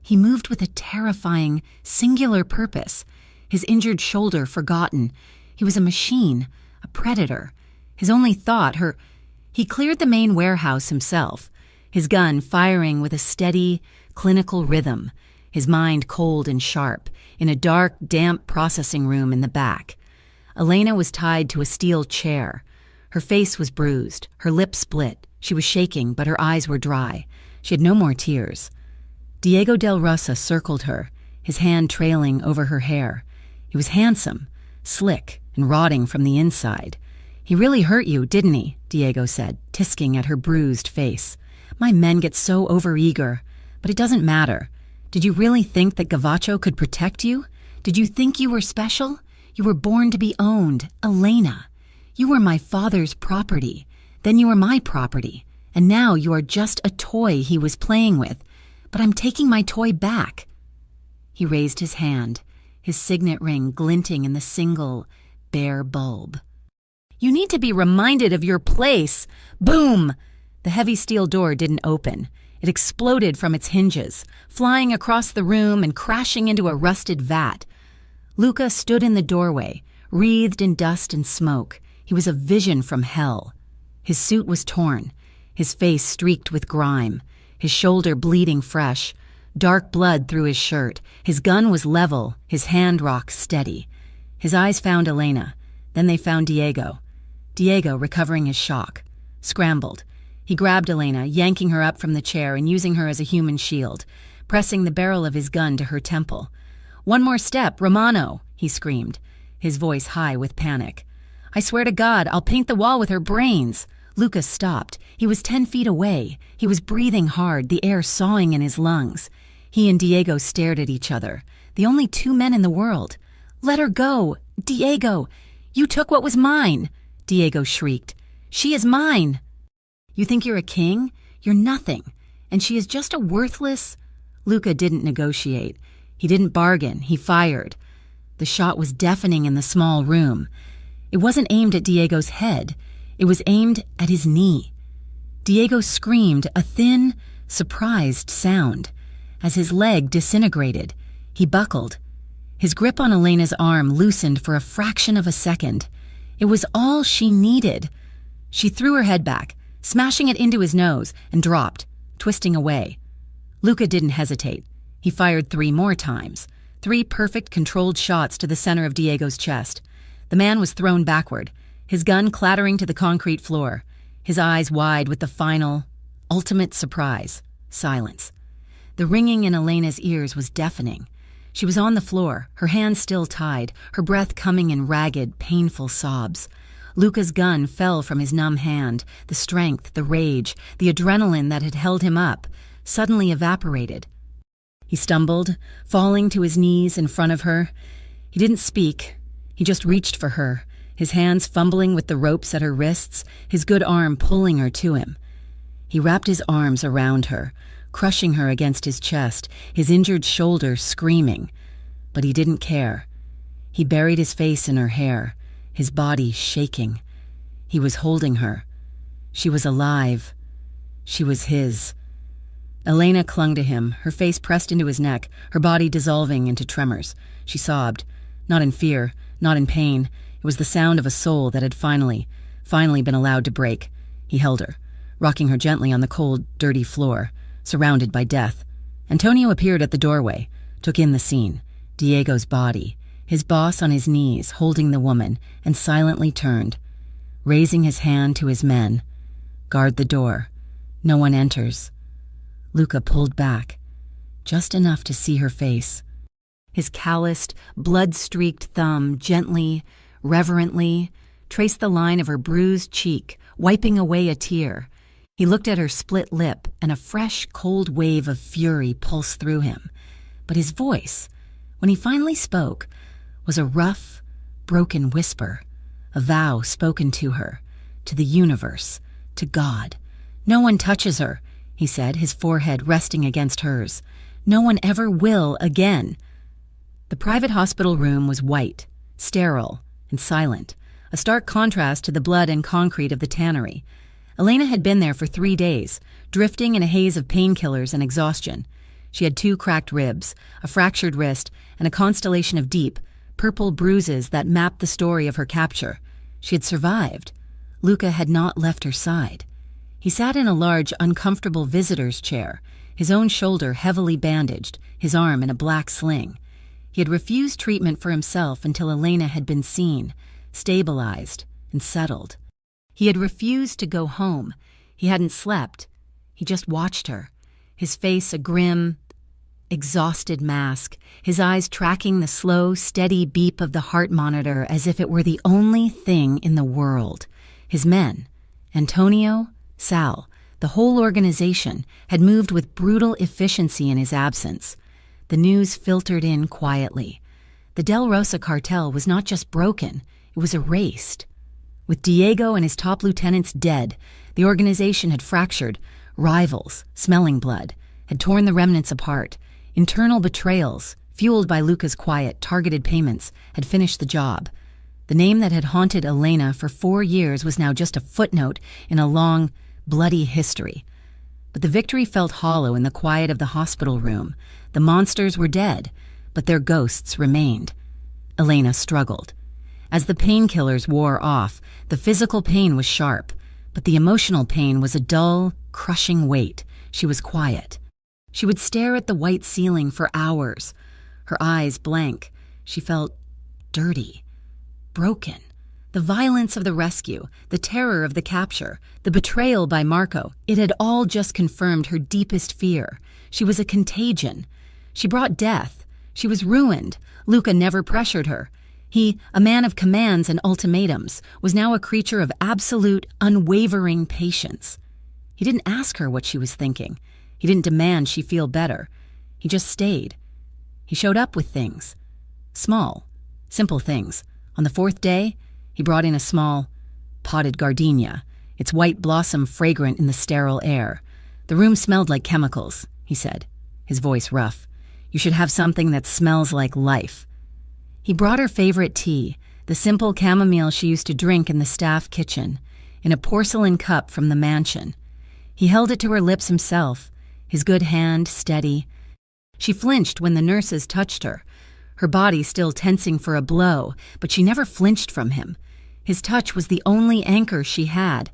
He moved with a terrifying, singular purpose, his injured shoulder forgotten. He was a machine, a predator. His only thought, He cleared the main warehouse himself, his gun firing with a steady, clinical rhythm, his mind cold and sharp, in a dark, damp processing room in the back. Elena was tied to a steel chair. Her face was bruised, her lips split. She was shaking, but her eyes were dry. She had no more tears. Diego del Rosa circled her, his hand trailing over her hair. He was handsome, slick, and rotting from the inside. He really hurt you, didn't he? Diego said, tisking at her bruised face. My men get so overeager, but it doesn't matter. Did you really think that Gavacho could protect you? Did you think you were special? You were born to be owned, Elena. You were my father's property. Then you were my property. And now you are just a toy he was playing with. But I'm taking my toy back. He raised his hand, his signet ring glinting in the single, bare bulb. You need to be reminded of your place. Boom! The heavy steel door didn't open. It exploded from its hinges, flying across the room and crashing into a rusted vat. Luca stood in the doorway, wreathed in dust and smoke. He was a vision from hell. His suit was torn, his face streaked with grime, his shoulder bleeding fresh, dark blood through his shirt. His gun was level, his hand rock steady. His eyes found Elena. Then they found Diego. Diego, recovering his shock, scrambled. He grabbed Elena, yanking her up from the chair and using her as a human shield, pressing the barrel of his gun to her temple. One more step, Romano, he screamed, his voice high with panic. I swear to God, I'll paint the wall with her brains. Lucas stopped. He was 10 feet away. He was breathing hard, the air sawing in his lungs. He and Diego stared at each other, the only two men in the world. Let her go, Diego, you took what was mine, Diego shrieked. She is mine. You think you're a king? You're nothing. And she is just a worthless... Luca didn't negotiate. He didn't bargain. He fired. The shot was deafening in the small room. It wasn't aimed at Diego's head. It was aimed at his knee. Diego screamed, a thin, surprised sound. As his leg disintegrated, he buckled. His grip on Elena's arm loosened for a fraction of a second. It was all she needed. She threw her head back, smashing it into his nose, and dropped, twisting away. Luca didn't hesitate. He fired 3 more times, 3 perfect controlled shots to the center of Diego's chest. The man was thrown backward, his gun clattering to the concrete floor, his eyes wide with the final, ultimate surprise, silence. The ringing in Elena's ears was deafening. She was on the floor, her hands still tied, her breath coming in ragged, painful sobs. Luca's gun fell from his numb hand. The strength, the rage, the adrenaline that had held him up suddenly evaporated. He stumbled, falling to his knees in front of her. He didn't speak. He just reached for her, his hands fumbling with the ropes at her wrists, his good arm pulling her to him. He wrapped his arms around her, crushing her against his chest, his injured shoulder screaming. But he didn't care. He buried his face in her hair, his body shaking. He was holding her. She was alive. She was his. Elena clung to him, her face pressed into his neck, her body dissolving into tremors. She sobbed, not in fear, not in pain. It was the sound of a soul that had finally been allowed to break. He held her, rocking her gently on the cold, dirty floor, surrounded by death. Antonio appeared at the doorway, took in the scene. Diego's body, his boss on his knees, holding the woman, and silently turned, raising his hand to his men. Guard the door. No one enters. Luca pulled back, just enough to see her face. His calloused, blood-streaked thumb gently, reverently, traced the line of her bruised cheek, wiping away a tear. He looked at her split lip, and a fresh, cold wave of fury pulsed through him. But his voice, when he finally spoke, was a rough, broken whisper, a vow spoken to her, to the universe, to God. "No one touches her," he said, his forehead resting against hers. "No one ever will again." The private hospital room was white, sterile, and silent, a stark contrast to the blood and concrete of the tannery. Elena had been there for 3 days, drifting in a haze of painkillers and exhaustion. She had 2 cracked ribs, a fractured wrist, and a constellation of deep, purple bruises that mapped the story of her capture. She had survived. Luca had not left her side. He sat in a large, uncomfortable visitor's chair, his own shoulder heavily bandaged, his arm in a black sling. He had refused treatment for himself until Elena had been seen, stabilized, and settled. He had refused to go home. He hadn't slept. He just watched her, his face a grim, exhausted mask, his eyes tracking the slow, steady beep of the heart monitor as if it were the only thing in the world. His men, Antonio, Sal, the whole organization, had moved with brutal efficiency in his absence. The news filtered in quietly. The Del Rosa cartel was not just broken, it was erased. With Diego and his top lieutenants dead, the organization had fractured. Rivals, smelling blood, had torn the remnants apart. Internal betrayals, fueled by Luca's quiet, targeted payments, had finished the job. The name that had haunted Elena for 4 years was now just a footnote in a long, bloody history. But the victory felt hollow in the quiet of the hospital room. The monsters were dead, but their ghosts remained. Elena struggled. As the painkillers wore off, the physical pain was sharp, but the emotional pain was a dull, crushing weight. She was quiet. She would stare at the white ceiling for hours, her eyes blank. She felt dirty, broken. The violence of the rescue, the terror of the capture, the betrayal by Marco, it had all just confirmed her deepest fear. She was a contagion. She brought death. She was ruined. Luca never pressured her. He, a man of commands and ultimatums, was now a creature of absolute, unwavering patience. He didn't ask her what she was thinking. He didn't demand she feel better. He just stayed. He showed up with things. Small, simple things, On the fourth day, he brought in a small, potted gardenia, its white blossom fragrant in the sterile air. The room smelled like chemicals, he said, his voice rough. You should have something that smells like life. He brought her favorite tea, the simple chamomile she used to drink in the staff kitchen, in a porcelain cup from the mansion. He held it to her lips himself, his good hand steady. She flinched when the nurses touched her, her body still tensing for a blow, but she never flinched from him. His touch was the only anchor she had.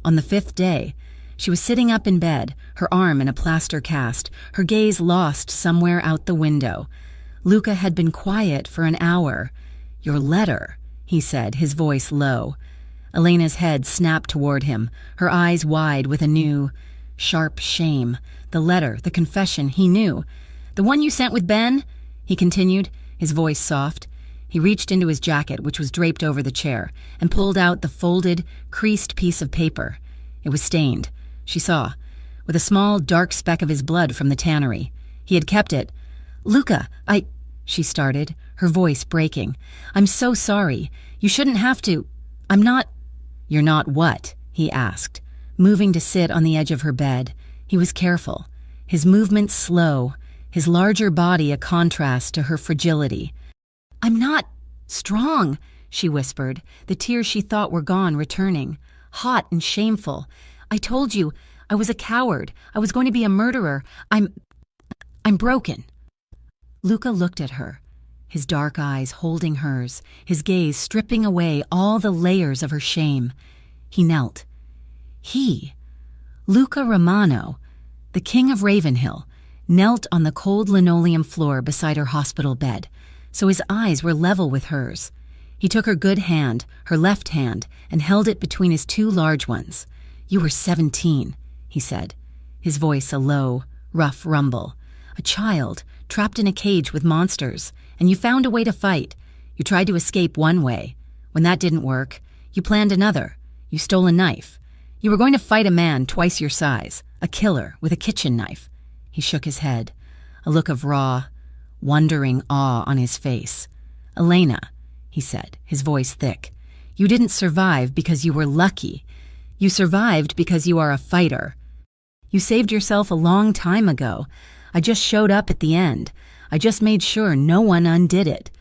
On the fifth day, she was sitting up in bed, her arm in a plaster cast, her gaze lost somewhere out the window. Luca had been quiet for an hour. "Your letter," he said, his voice low. Elena's head snapped toward him, her eyes wide with a new, sharp shame. The letter, the confession, he knew. "The one you sent with Ben?" he continued, his voice soft. He reached into his jacket, which was draped over the chair, and pulled out the folded, creased piece of paper. It was stained, she saw, with a small, dark speck of his blood from the tannery. He had kept it. "Luca, she started, her voice breaking. "I'm so sorry. You shouldn't have to. I'm not—" "You're not what?" he asked, moving to sit on the edge of her bed. He was careful, his movements slow, his larger body a contrast to her fragility. "I'm not strong," she whispered, the tears she thought were gone returning, hot and shameful. "I told you, I was a coward. I was going to be a murderer. I'm broken." Luca looked at her, his dark eyes holding hers, his gaze stripping away all the layers of her shame. He knelt. He, Luca Romano, the king of Ravenhill, knelt on the cold linoleum floor beside her hospital bed, so his eyes were level with hers. He took her good hand, her left hand, and held it between his two large ones. "You were 17, he said, his voice a low, rough rumble. "A child, trapped in a cage with monsters, and you found a way to fight. You tried to escape one way. When that didn't work, you planned another. You stole a knife. You were going to fight a man twice your size, a killer with a kitchen knife." He shook his head, a look of raw, wondering awe on his face. "Elena," he said, his voice thick, "you didn't survive because you were lucky. You survived because you are a fighter. You saved yourself a long time ago. I just showed up at the end. I just made sure no one undid it."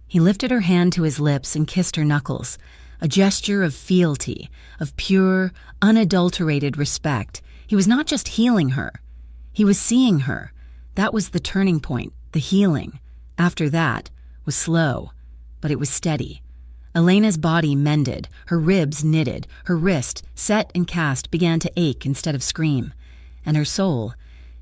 He lifted her hand to his lips and kissed her knuckles, a gesture of fealty, of pure, unadulterated respect. He was not just healing her. He was seeing her. That was the turning point, the healing. After that was slow, but it was steady. Elena's body mended, her ribs knitted, her wrist, set and cast, began to ache instead of scream. And her soul,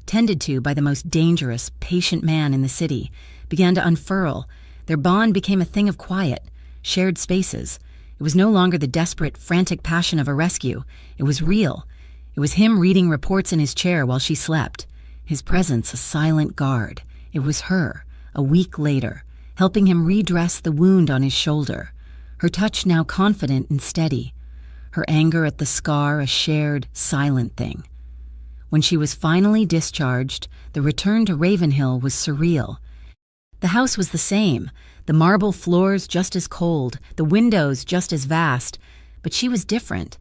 tended to by the most dangerous, patient man in the city, began to unfurl. Their bond became a thing of quiet, shared spaces. It was no longer the desperate, frantic passion of a rescue. It was real. It was him reading reports in his chair while she slept. His presence a silent guard. It was her, a week later, helping him redress the wound on his shoulder. Her touch now confident and steady. Her anger at the scar a shared, silent thing. When she was finally discharged, the return to Ravenhill was surreal. The house was the same, the marble floors just as cold, the windows just as vast, but she was different.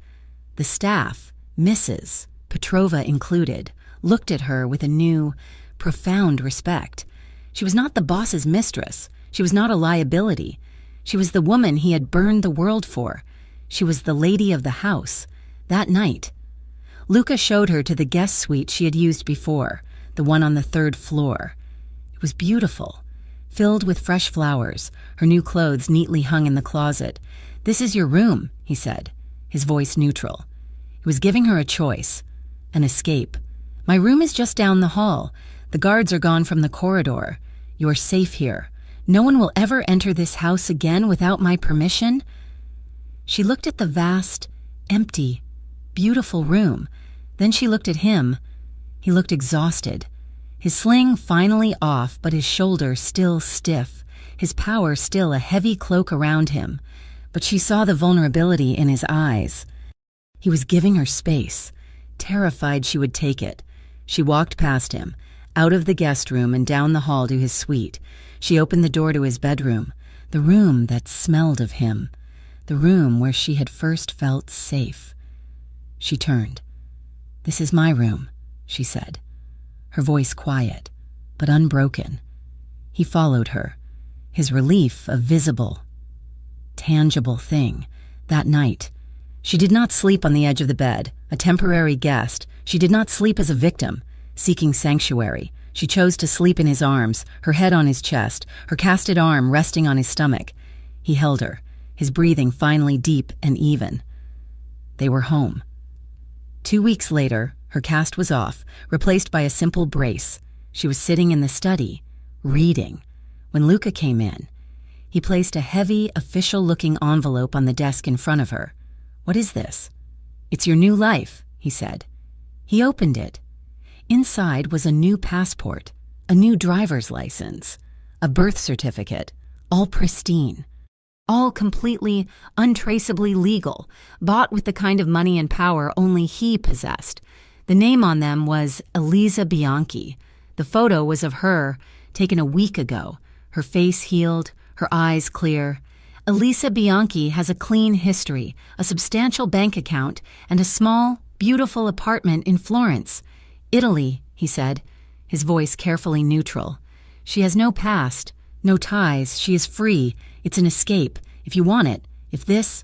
The staff, Mrs. Petrova included, looked at her with a new, profound respect. She was not the boss's mistress. She was not a liability. She was the woman he had burned the world for. She was the lady of the house. That night, Luca showed her to the guest suite she had used before, the one on the third floor. It was beautiful, filled with fresh flowers, her new clothes neatly hung in the closet. "This is your room," he said, his voice neutral. He was giving her a choice, an escape. "My room is just down the hall. The guards are gone from the corridor. You are safe here. No one will ever enter this house again without my permission." She looked at the vast, empty, beautiful room. Then she looked at him. He looked exhausted. His sling finally off, but his shoulder still stiff, his power still a heavy cloak around him. But she saw the vulnerability in his eyes. He was giving her space, terrified she would take it. She walked past him, out of the guest room and down the hall to his suite. She opened the door to his bedroom. the room that smelled of him, the room where she had first felt safe. She turned. "This is my room," she said, her voice quiet, but unbroken. He followed her, his relief a visible, tangible thing. That night, she did not sleep on the edge of the bed, a temporary guest. She did not sleep as a victim, seeking sanctuary. She chose to sleep in his arms, her head on his chest, her casted arm resting on his stomach. He held her, his breathing finally deep and even. They were home. 2 weeks later, her cast was off, replaced by a simple brace. She was sitting in the study, reading, when Luca came in. He placed a heavy, official-looking envelope on the desk in front of her. "What is this?" "It's your new life," he said. He opened it. Inside was a new passport, a new driver's license, a birth certificate, all pristine, all completely, untraceably legal, bought with the kind of money and power only he possessed. The name on them was Elisa Bianchi. The photo was of her, taken a week ago, her face healed, her eyes clear. Elisa Bianchi has a clean history, a substantial bank account, and a small, beautiful apartment in Florence. "Italy," he said, his voice carefully neutral. "She has no past, no ties. She is free. It's an escape. If you want it, if this,"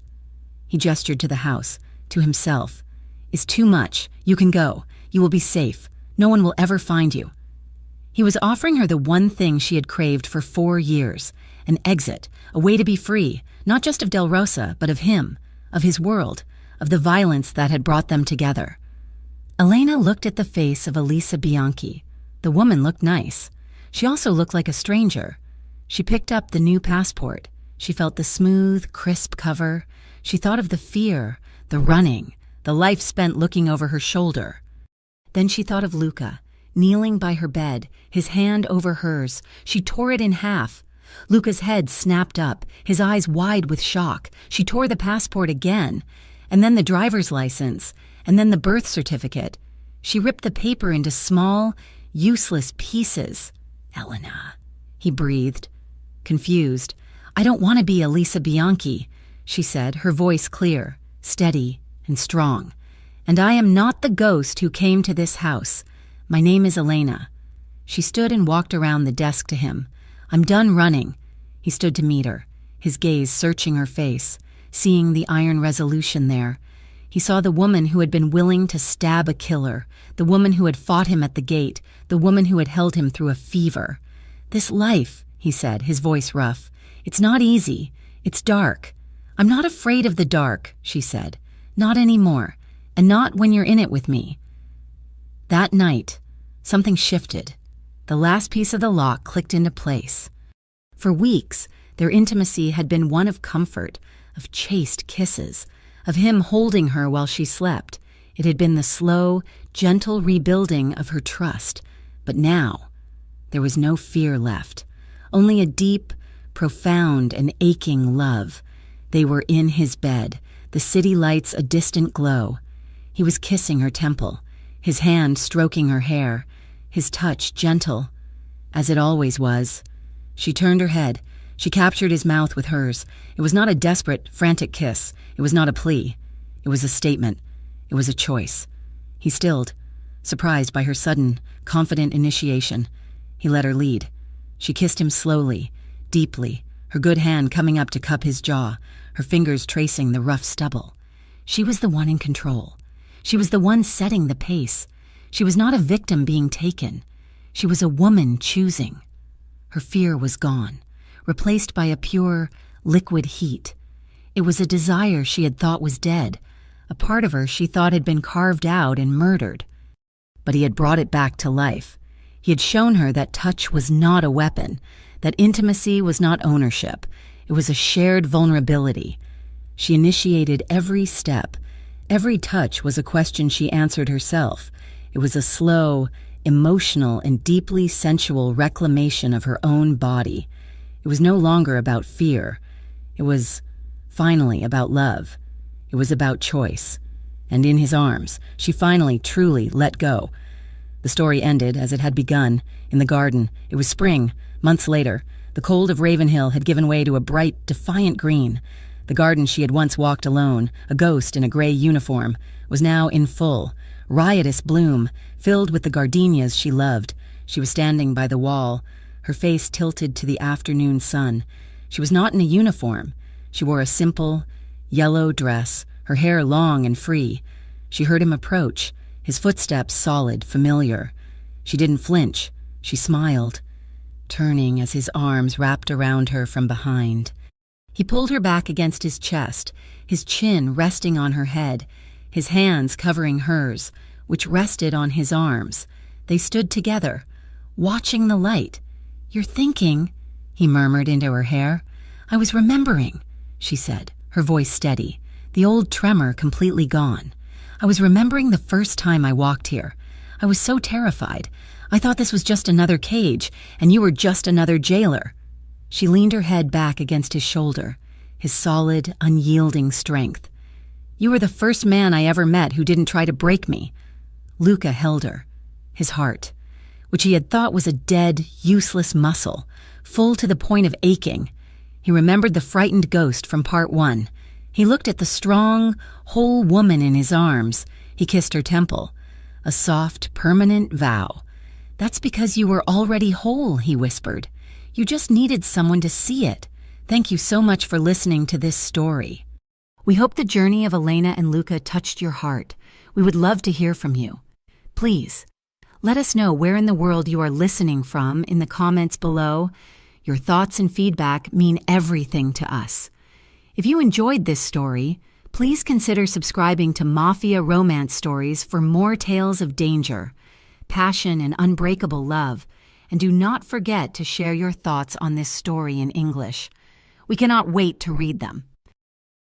he gestured to the house, to himself, "is too much, you can go. You will be safe. No one will ever find you." He was offering her the one thing she had craved for 4 years, an exit, a way to be free, not just of Del Rosa, but of him, of his world, of the violence that had brought them together. Elena looked at the face of Elisa Bianchi. The woman looked nice. She also looked like a stranger. She picked up the new passport. She felt the smooth, crisp cover. She thought of the fear, the running, the life spent looking over her shoulder. Then she thought of Luca, kneeling by her bed, his hand over hers. She tore it in half. Luca's head snapped up, his eyes wide with shock. She tore the passport again, and then the driver's license, and then the birth certificate. She ripped the paper into small, useless pieces. "Elena," he breathed, confused. "I don't want to be Elisa Bianchi," she said, her voice clear, steady, and strong. "And I am not the ghost who came to this house. My name is Elena." She stood and walked around the desk to him. "I'm done running." He stood to meet her, his gaze searching her face, seeing the iron resolution there. He saw the woman who had been willing to stab a killer, the woman who had fought him at the gate, the woman who had held him through a fever. "This life," he said, his voice rough, "it's not easy. It's dark. I'm not afraid of the dark," she said. "Not anymore, and not when you're in it with me." That night, something shifted. The last piece of the lock clicked into place. For weeks, their intimacy had been one of comfort, of chaste kisses, of him holding her while she slept. It had been the slow, gentle rebuilding of her trust. But now, there was no fear left, only a deep, profound, and aching love. They were in his bed, the city lights a distant glow. He was kissing her temple, his hand stroking her hair, his touch gentle, as it always was. She turned her head. She captured his mouth with hers. It was not a desperate, frantic kiss. It was not a plea. It was a statement. It was a choice. He stilled, surprised by her sudden, confident initiation. He let her lead. She kissed him slowly, deeply, her good hand coming up to cup his jaw, her fingers tracing the rough stubble. She was the one in control. She was the one setting the pace. She was not a victim being taken. She was a woman choosing. Her fear was gone, replaced by a pure, liquid heat. It was a desire she had thought was dead, a part of her she thought had been carved out and murdered. But he had brought it back to life. He had shown her that touch was not a weapon, that intimacy was not ownership. It was a shared vulnerability. She initiated every step. Every touch was a question she answered herself. It was a slow, emotional, and deeply sensual reclamation of her own body. It was no longer about fear. It was, finally, about love. It was about choice. And in his arms, she finally, truly let go. The story ended as it had begun, in the garden. It was spring, months later. The cold of Ravenhill had given way to a bright, defiant green. The garden she had once walked alone, a ghost in a gray uniform, was now in full, riotous bloom, filled with the gardenias she loved. She was standing by the wall, her face tilted to the afternoon sun. She was not in a uniform. She wore a simple, yellow dress, her hair long and free. She heard him approach, his footsteps solid, familiar. She didn't flinch. She smiled, turning as his arms wrapped around her from behind. He pulled her back against his chest, his chin resting on her head, his hands covering hers, which rested on his arms. They stood together, watching the light. "You're thinking," he murmured into her hair. "I was remembering," she said, her voice steady, the old tremor completely gone. "I was remembering the first time I walked here. I was so terrified. I thought this was just another cage, and you were just another jailer." She leaned her head back against his shoulder, his solid, unyielding strength. "You were the first man I ever met who didn't try to break me." Luca held her, his heart, which he had thought was a dead, useless muscle, full to the point of aching. He remembered the frightened ghost from part 1. He looked at the strong, whole woman in his arms. He kissed her temple. A soft, permanent vow. "That's because you were already whole," he whispered. "You just needed someone to see it. Thank you so much for listening to this story." We hope the journey of Elena and Luca touched your heart. We would love to hear from you. Please, let us know where in the world you are listening from in the comments below. Your thoughts and feedback mean everything to us. If you enjoyed this story, please consider subscribing to Mafia Romance Stories for more tales of danger, passion, and unbreakable love. And do not forget to share your thoughts on this story in English. We cannot wait to read them.